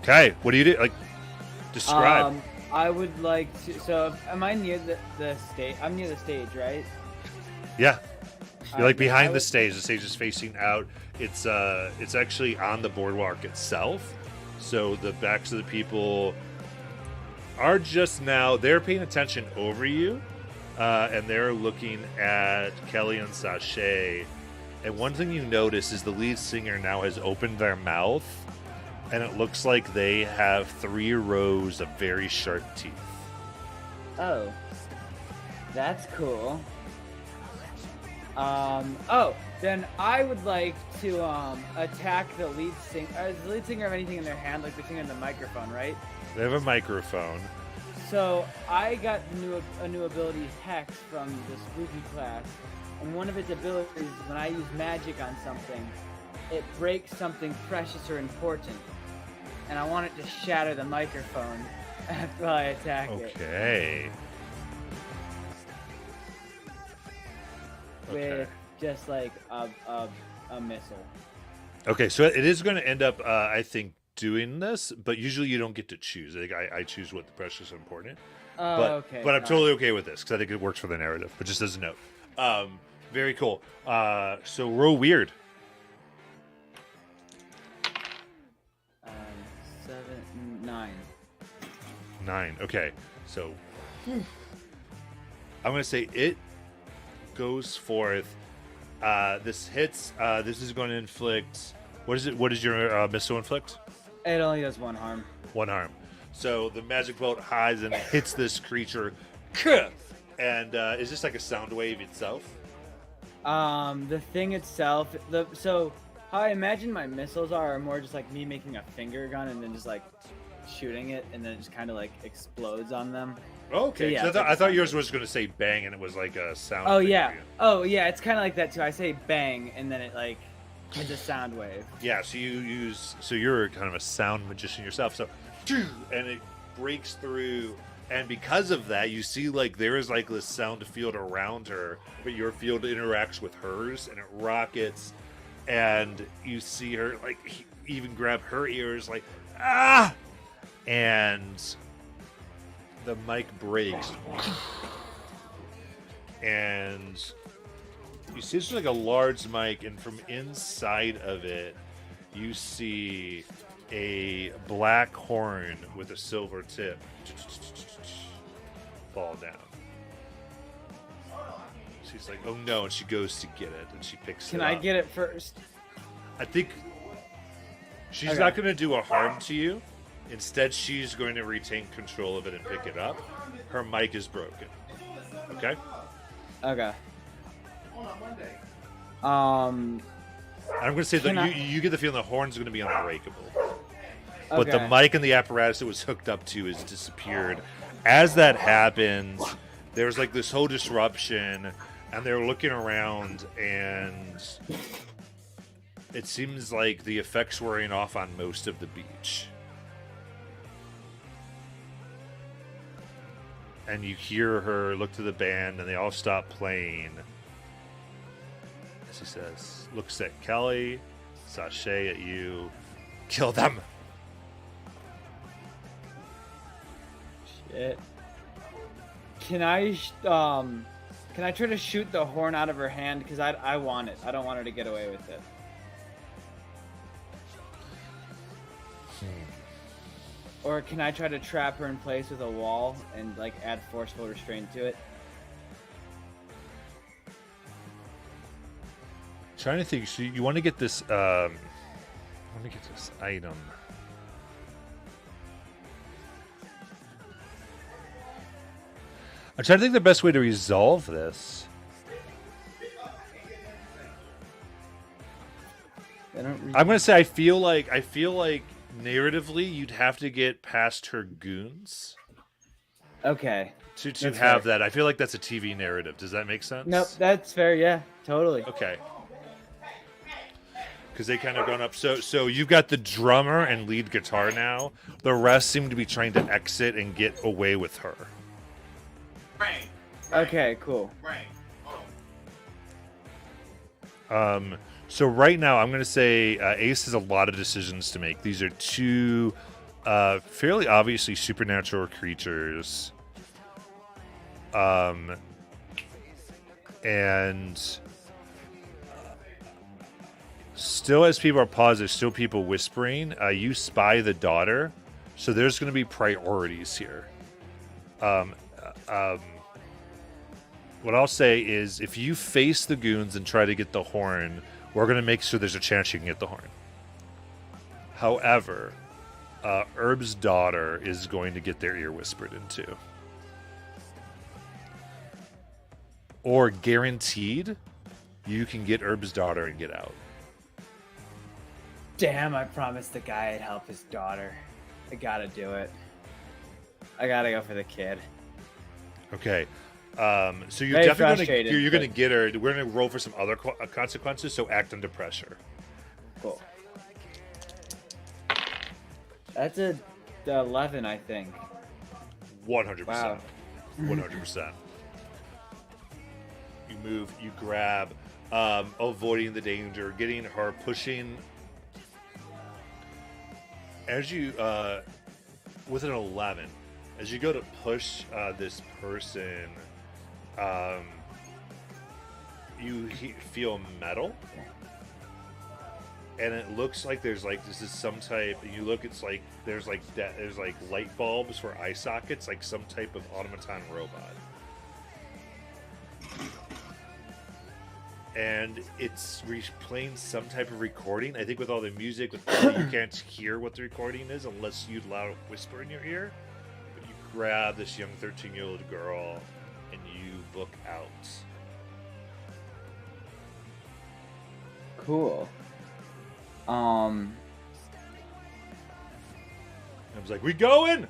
Okay. What do you do? Like, describe. I would like to. So, am I near the stage? I'm near the stage, right? Yeah. You're like I behind the would- stage. The stage is facing out. It's actually on the boardwalk itself. So the backs of the people are just now, they're paying attention over you, and they're looking at Kelly and Sasha. And one thing you notice is the lead singer now has opened their mouth, and it looks like they have 3 rows of very sharp teeth. Oh, that's cool. Then I would like to attack the lead singer. Does the lead singer have anything in their hand, like they're singing in the microphone, right? They have a microphone. So I got a new ability, Hex, from the spooky class, and one of its abilities is when I use magic on something, it breaks something precious or important, and I want it to shatter the microphone after I attack it Okay. with just like a missile. Okay, so it is going to end up, I think, doing this, but usually you don't get to choose. I think I choose what the precious and important. Oh, But okay. but I'm fine. totally okay with this because I think it works for the narrative. But just as a note, very cool. So roll weird. 7, 9. 9. Okay, so I'm gonna say it goes forth. This hits. This is going to inflict. What is it? What does your missile inflict? It only does 1 harm. 1 harm. So the magic bolt hides and hits this creature, and is this like a sound wave itself? The thing itself, so how I imagine my missiles are more just like me making a finger gun and then just like shooting it, and then it just kind of like explodes on them. Okay, yeah, so it's like I a thought sound yours was going to say bang, and it was like a sound. Oh thing yeah, for you. oh yeah, it's kind of like that too. I say bang, and then it like it's a sound wave. Yeah, so you're kind of a sound magician yourself. So, and it breaks through, and because of that, you see like there is like this sound field around her, but your field interacts with hers, and it rockets, and you see her like even grab her ears, like ah, and the mic breaks, and you see it's like a large mic, and from inside of it, you see a black horn with a silver tip fall down. She's like, "Oh no!" and she goes to get it, and she picks it Can up. I get it first? I think she's Okay. not going to do a harm to you. Instead, she's going to retain control of it and pick it up. Her mic is broken. Okay? Okay. I'm going to say Can that I- you get the feeling the horn's going to be unbreakable. But the Okay. mic and the apparatus it was hooked up to has disappeared. As that happens, there's like this whole disruption, and they're looking around, and it seems like the effects wearing off on most of the beach. And you hear her look to the band, and they all stop playing. As he says, looks at Kelly, Sashay at you, kill them. Shit. Can I try to shoot the horn out of her hand? Because I want it. I don't want her to get away with it. Or can I try to trap her in place with a wall and like add forceful restraint to it? Trying to think. So you want to get this? I want to get this item. I'm trying to think the best way to resolve this. I don't. I'm gonna say I feel like narratively you'd have to get past her goons Okay. to That's have fair. that. I feel like that's a TV narrative. Does that make sense? Nope, that's fair. Yeah, totally. Okay. Because they kind of gone up. So you've got the drummer and lead guitar now. The rest seem to be trying to exit and get away with her. Okay, cool. So right now, I'm going to say Ace has a lot of decisions to make. These are two fairly obviously supernatural creatures. And still, as people are paused, there's still people whispering. You spy the daughter, so there's going to be priorities here. What I'll say is, if you face the goons and try to get the horn, we're going to make sure there's a chance you can get the horn. However, Herb's daughter is going to get their ear whispered into. Or guaranteed, you can get Herb's daughter and get out. Damn, I promised the guy I'd help his daughter. I gotta do it. I gotta go for the kid. Okay. So you're Very definitely frustrated, you're going to but- get her. We're going to roll for some other consequences. So act under pressure. Cool. That's a 11, I think. 100%. Wow. 100%. You move. You grab. Avoiding the danger. Getting her. Pushing. As you with an 11, as you go to push this person. You feel metal, and it looks like there's like this is some type. And you look, it's like there's like there's like light bulbs for eye sockets, like some type of automaton robot. And it's playing some type of recording. I think with all the music, with you can't hear what the recording is unless you loud whisper in your ear. But you grab this young 13-year-old girl and you look out. Cool. I was like, "We going?"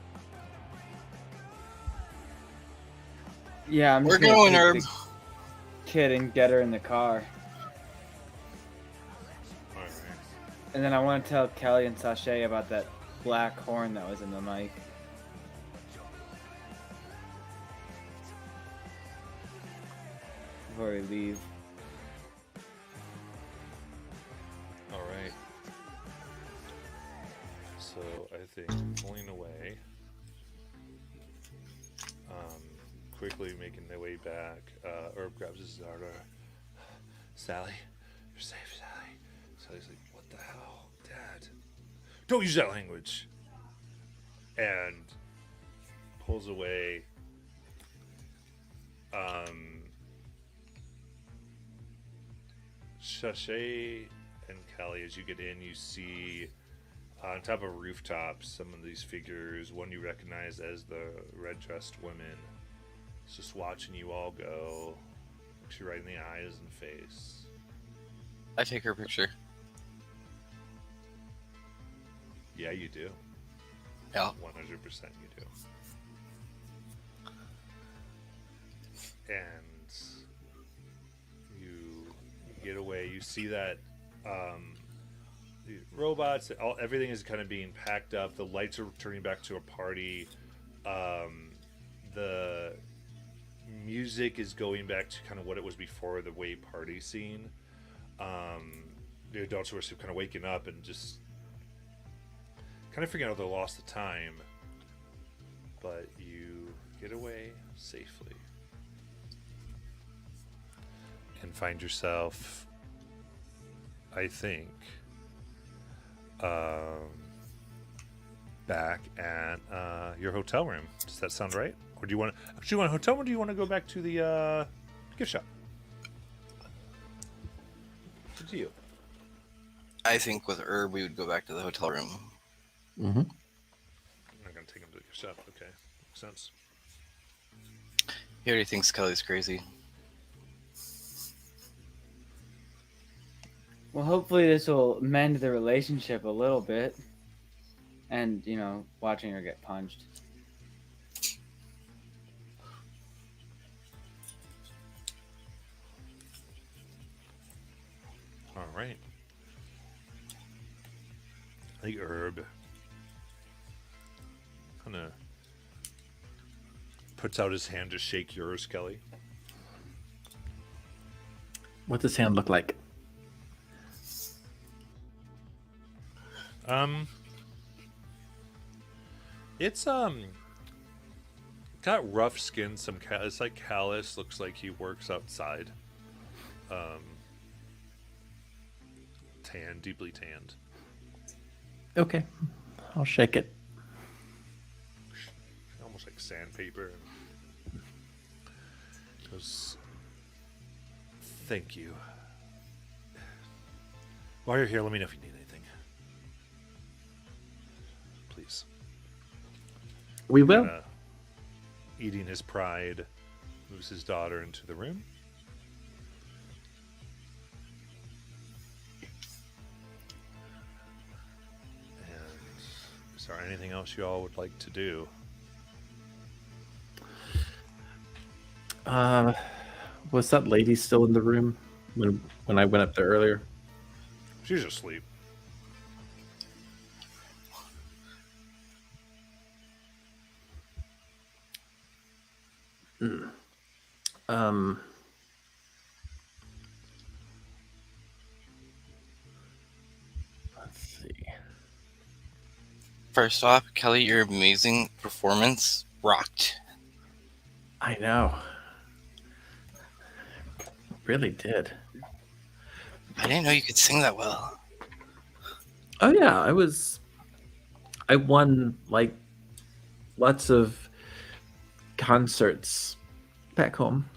Yeah, I'm We're just gonna going, take Herb. the kid and get her in the car, All right. and then I want to tell Kelly and Sashay about that black horn that was in the mic. Before we leave. All right. So I think pulling away, quickly making their way back. Herb grabs his daughter. Sally, you're safe, Sally. Sally's like, "What the hell, Dad? Don't use that language." And pulls away. Sashay and Kelly, as you get in, you see on top of rooftops some of these figures. One you recognize as the red-dressed women. It's just watching you all go. Looks you right in the eyes and face. I take her picture. Yeah, you do. Yeah. 100% you do. And you get away. You see that the robots, everything is kind of being packed up. The lights are turning back to a party. The music is going back to kind of what it was before the way party scene. The adults were kind of waking up and just kind of figuring out they lost the time. But you get away safely and find yourself, I think, back at your hotel room. Does that sound right? Or do you want to actually want a hotel room, or do you want to go back to the gift shop? It's up to you. I think with Herb, we would go back to the hotel room. Mm-hmm. I'm not going to take him to the gift shop. Okay. Makes sense. He already thinks Kelly's crazy. Well, hopefully this will mend the relationship a little bit. And, you know, watching her get punched. All right. The herb kind of puts out his hand to shake yours, Kelly. What does hand look like? It's got rough skin. It's like callous. Looks like he works outside. Tan, deeply tanned. Okay, I'll shake it. Almost like sandpaper. Goes, thank you. While you're here, let me know if you need anything. Please. We will. Eating his pride, moves his daughter into the room. And is there anything else you all would like to do? Was that lady still in the room when I went up there earlier? She's asleep. Let's see. First off, Kelly, your amazing performance rocked. I know. Really did. I didn't know you could sing that well. Oh yeah, I won like lots of concerts back home.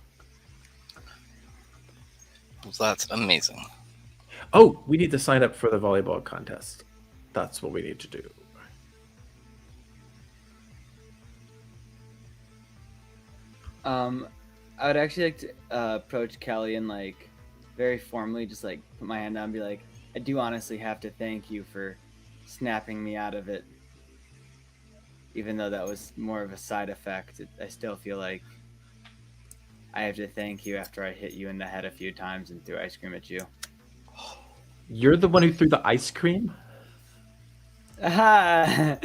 That's amazing. Oh, we need to sign up for the volleyball contest. That's what we need to do. I would actually like to approach Kelly and like very formally just like put my hand down and be like, I do honestly have to thank you for snapping me out of it. Even though that was more of a side effect, I still feel like I have to thank you after I hit you in the head a few times and threw ice cream at you. You're the one who threw the ice cream? Aha!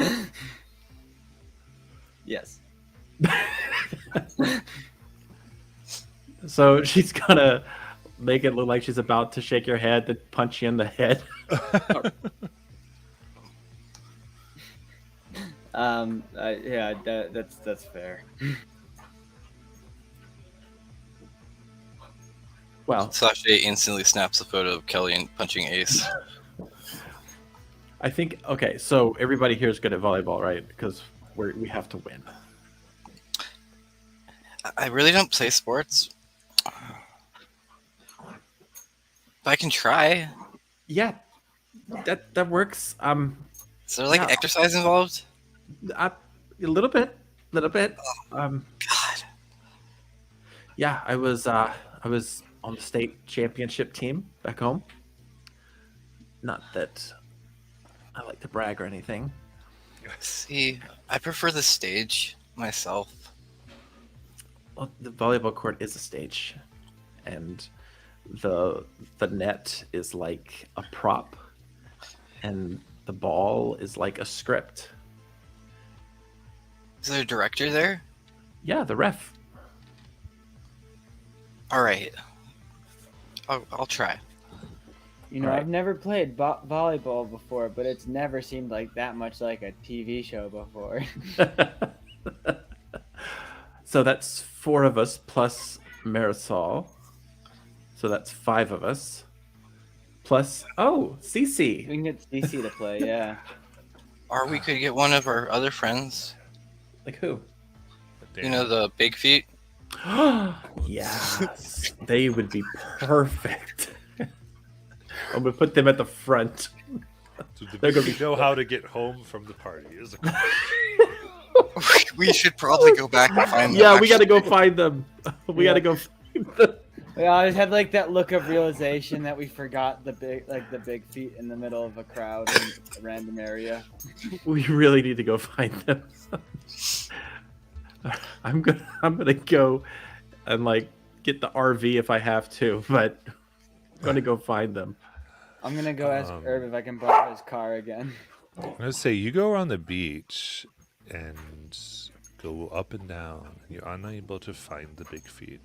Yes. So she's gonna make it look like she's about to shake your head, then punch you in the head. Yeah, that's fair. Well, Sasha instantly snaps a photo of Kelly and punching Ace. I think okay. So everybody here is good at volleyball, right? Because we have to win. I really don't play sports. But I can try. Yeah, that works. Is there like Yeah. exercise involved? A little bit. God. Yeah, I was on the state championship team back home. Not that I like to brag or anything. See, I prefer the stage myself. Well, the volleyball court is a stage, and the net is like a prop, and the ball is like a script. Is there a director there? Yeah, the ref. All right. I'll try. You know, Right. I've never played volleyball before, but it's never seemed like that much like a TV show before. So that's 4 of us plus Marisol. So that's 5 of us. Plus, We Cece. can get CC to play, yeah. Or we could get one of our other friends. Like who? You know, the big feet. Yes, they would be perfect. I'm gonna put them at the front. So They're do gonna we be- know how to get home from the party? Is the We should probably go back and find them. Yeah, we gotta go actually. find them. We gotta go find them. Yeah, I just had like that look of realization that we forgot the big feet in the middle of a crowd in a random area. We really need to go find them. I'm gonna go and like get the RV if I have to, but I'm gonna go find them. I'm gonna go ask Herb if I can borrow his car again. I'm gonna say you go around the beach and go up and down, and you're unable to find the big feet.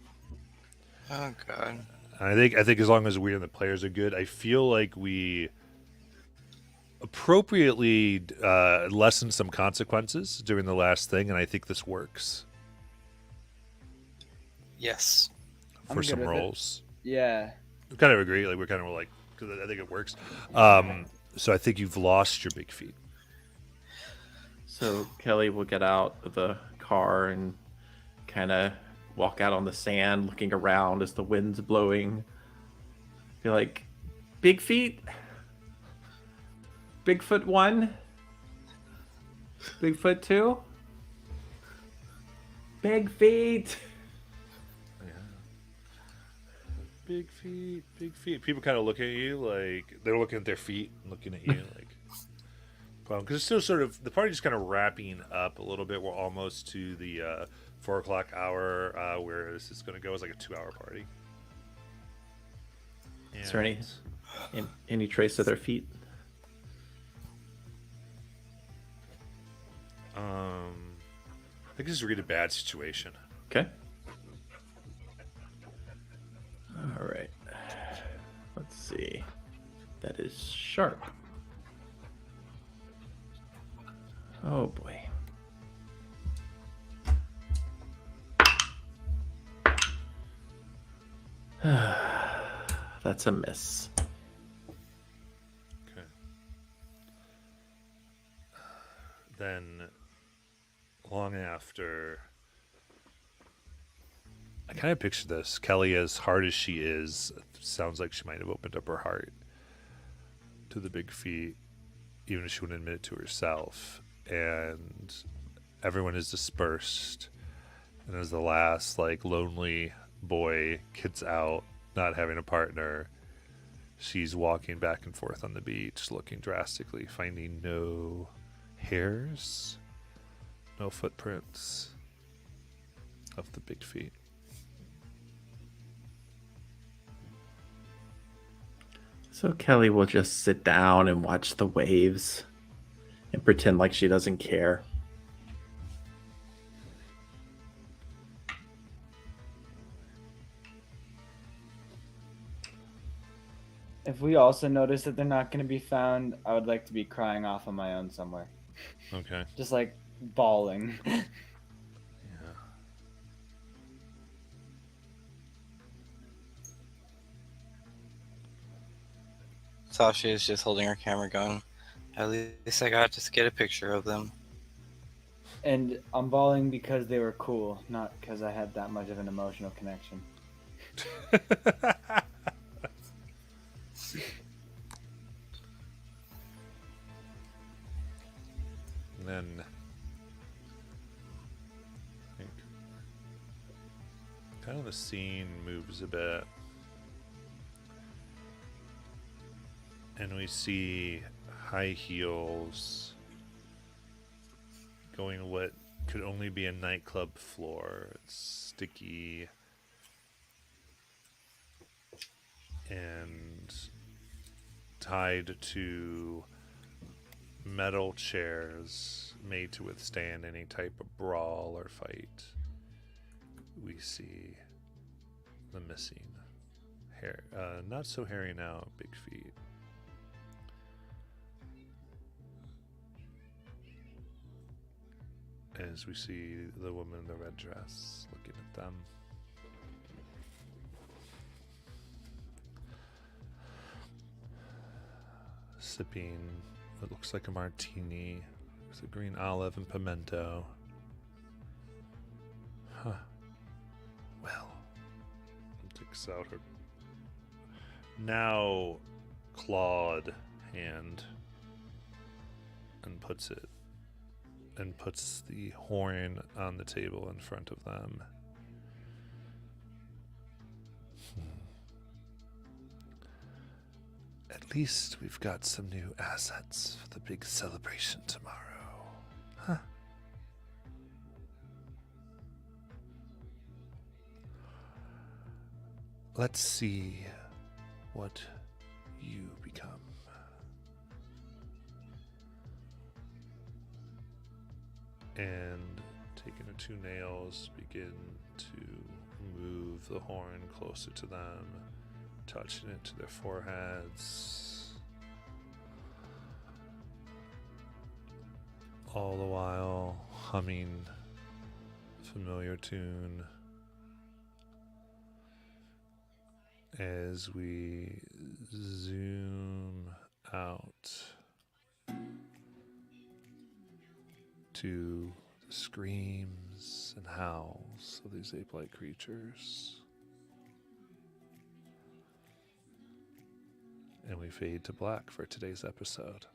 Oh god. And I think as long as we and the players are good, I feel like we appropriately lessened some consequences during the last thing, and I think this works Yes. for I'm some good with it. roles. Yeah. We kind of agree. Like we're kind of like, because I think it works. So I think you've lost your big feet. So Kelly will get out of the car and kind of walk out on the sand, looking around as the wind's blowing. Be like, big feet? Bigfoot 1? Bigfoot 2? Big feet! Big feet, big feet. People kind of look at you like they're looking at their feet and looking at you like, because it's still sort of the party's kind of wrapping up a little bit. We're almost to the 4 o'clock hour where this is going to go as like a 2-hour party. Is there any And- any trace of their feet? I think this is a really bad situation. Okay. All right. Let's see. That is sharp. Oh boy. That's a miss. Okay. then, long after, I kind of picture this. Kelly, as hard as she is, sounds like she might have opened up her heart to the big feet, even if she wouldn't admit it to herself. And everyone is dispersed. And as the last, like, lonely boy gets out, not having a partner, she's walking back and forth on the beach, looking drastically, finding no hairs, no footprints of the big feet. So Kelly will just sit down and watch the waves and pretend like she doesn't care. If we also notice that they're not going to be found, I would like to be crying off on my own somewhere. Okay. Just like bawling. Yeah. Sasha is just holding her camera going, at least I got to get a picture of them. And I'm bawling because they were cool, not because I had that much of an emotional connection. And then I think kind of the scene moves a bit, and we see high heels going what could only be a nightclub floor. It's sticky and tied to metal chairs made to withstand any type of brawl or fight. We see the missing hair, not so hairy now, big feet. As we see the woman in the red dress looking at them. Sipping what looks like a martini with a green olive and pimento. Huh. Well, takes out her now clawed hand and puts the horn on the table in front of them. At least we've got some new assets for the big celebration tomorrow. Huh. Let's see what you become. And taking the two nails, begin to move the horn closer to them, touching it to their foreheads. All the while humming a familiar tune as we zoom out to the screams and howls of these ape-like creatures. And we fade to black for today's episode.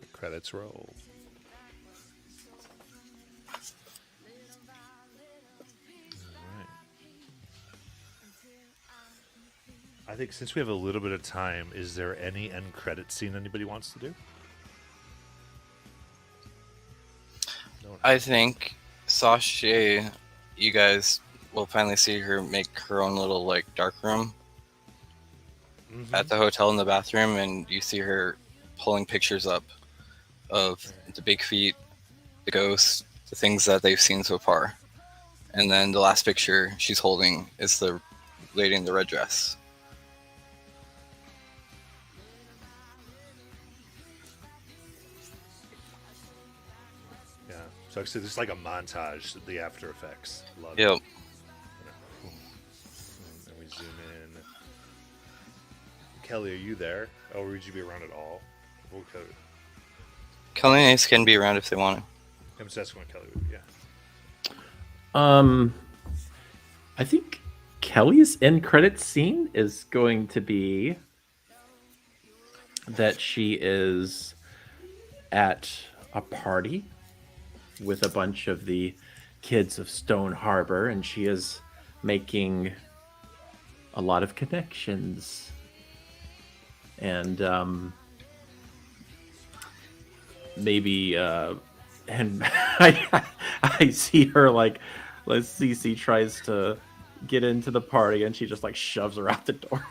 The credits roll. Alright. I think since we have a little bit of time, is there any end credit scene anybody wants to do? I think Sasha, you guys will finally see her make her own little like dark room at the hotel in the bathroom, and you see her pulling pictures up of the big feet, the ghosts, the things that they've seen so far. And then the last picture she's holding is the lady in the red dress. Yeah. So actually, there's like a montage of the after effects. Love Yep. it. And we zoom in. Kelly, are you there? Or would you be around at all? Okay. Kelly and Ace can be around if they want to. I'm just asking what Kelly would. Yeah. I think Kelly's end credit scene is going to be that she is at a party with a bunch of the kids of Stone Harbor, and she is making a lot of connections. And maybe and I see her like, let's Cece tries to get into the party and she just like shoves her out the door.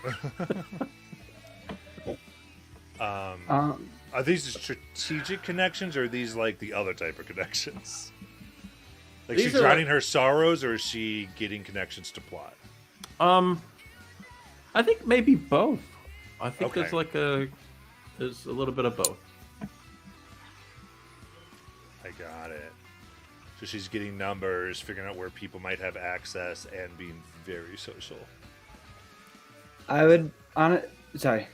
Are these strategic connections, or are these like the other type of connections? Like These she's are drowning her sorrows, or is she getting connections to plot? I think maybe both. I think Okay. there's a little bit of both. I got it. So she's getting numbers, figuring out where people might have access, and being very social. I would on it. Sorry.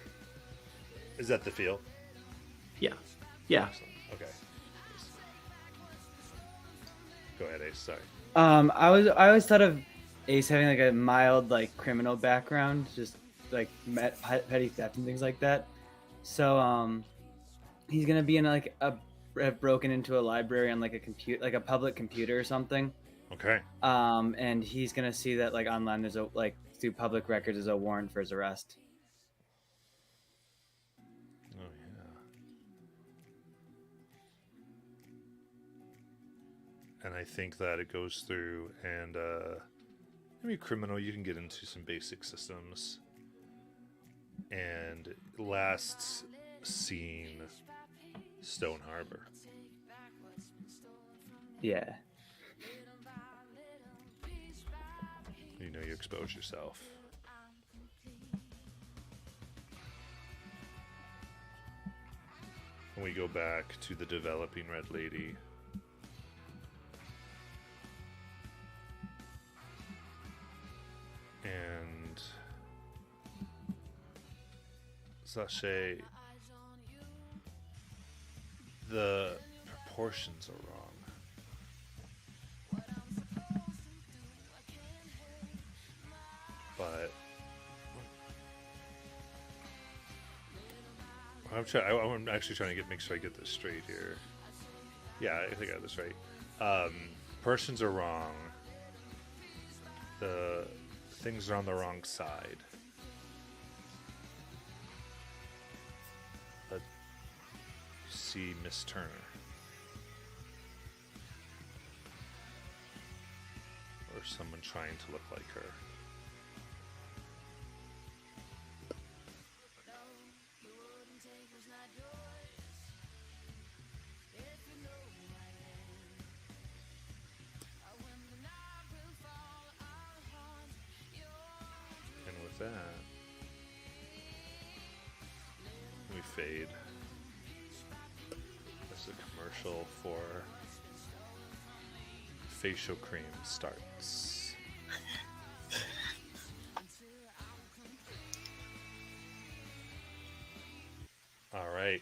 Is that the feel? Yeah. Yeah. Excellent. Okay. Go ahead, Ace. Sorry. I always thought of Ace having like a mild like criminal background, just like petty theft and things like that. So he's gonna be in like have broken into a library on like a public computer or something. Okay. And he's gonna see that like online there's a like through public records there's a warrant for his arrest. Oh yeah. And I think that it goes through, and maybe criminal. You can get into some basic systems. And last seen, Stone Harbor. Yeah. You know, you expose yourself. And we go back to the developing Red Lady. And Sashay, the proportions are wrong. But I'm actually trying to make sure I get this straight here. Yeah, I think I got this right. Proportions are wrong. The things are on the wrong side. But see Miss Turner. Or someone trying to look like her. And with that, we fade. As the commercial for facial cream starts. All right.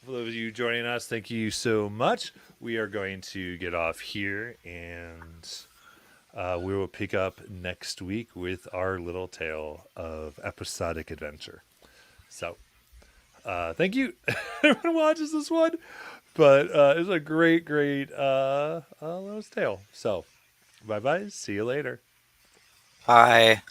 For those of you joining us, thank you so much. We are going to get off here, and we will pick up next week with our little tale of episodic adventure. So, thank you, everyone watches this one. But it's a great little tale. So, bye-bye. See you later. Bye.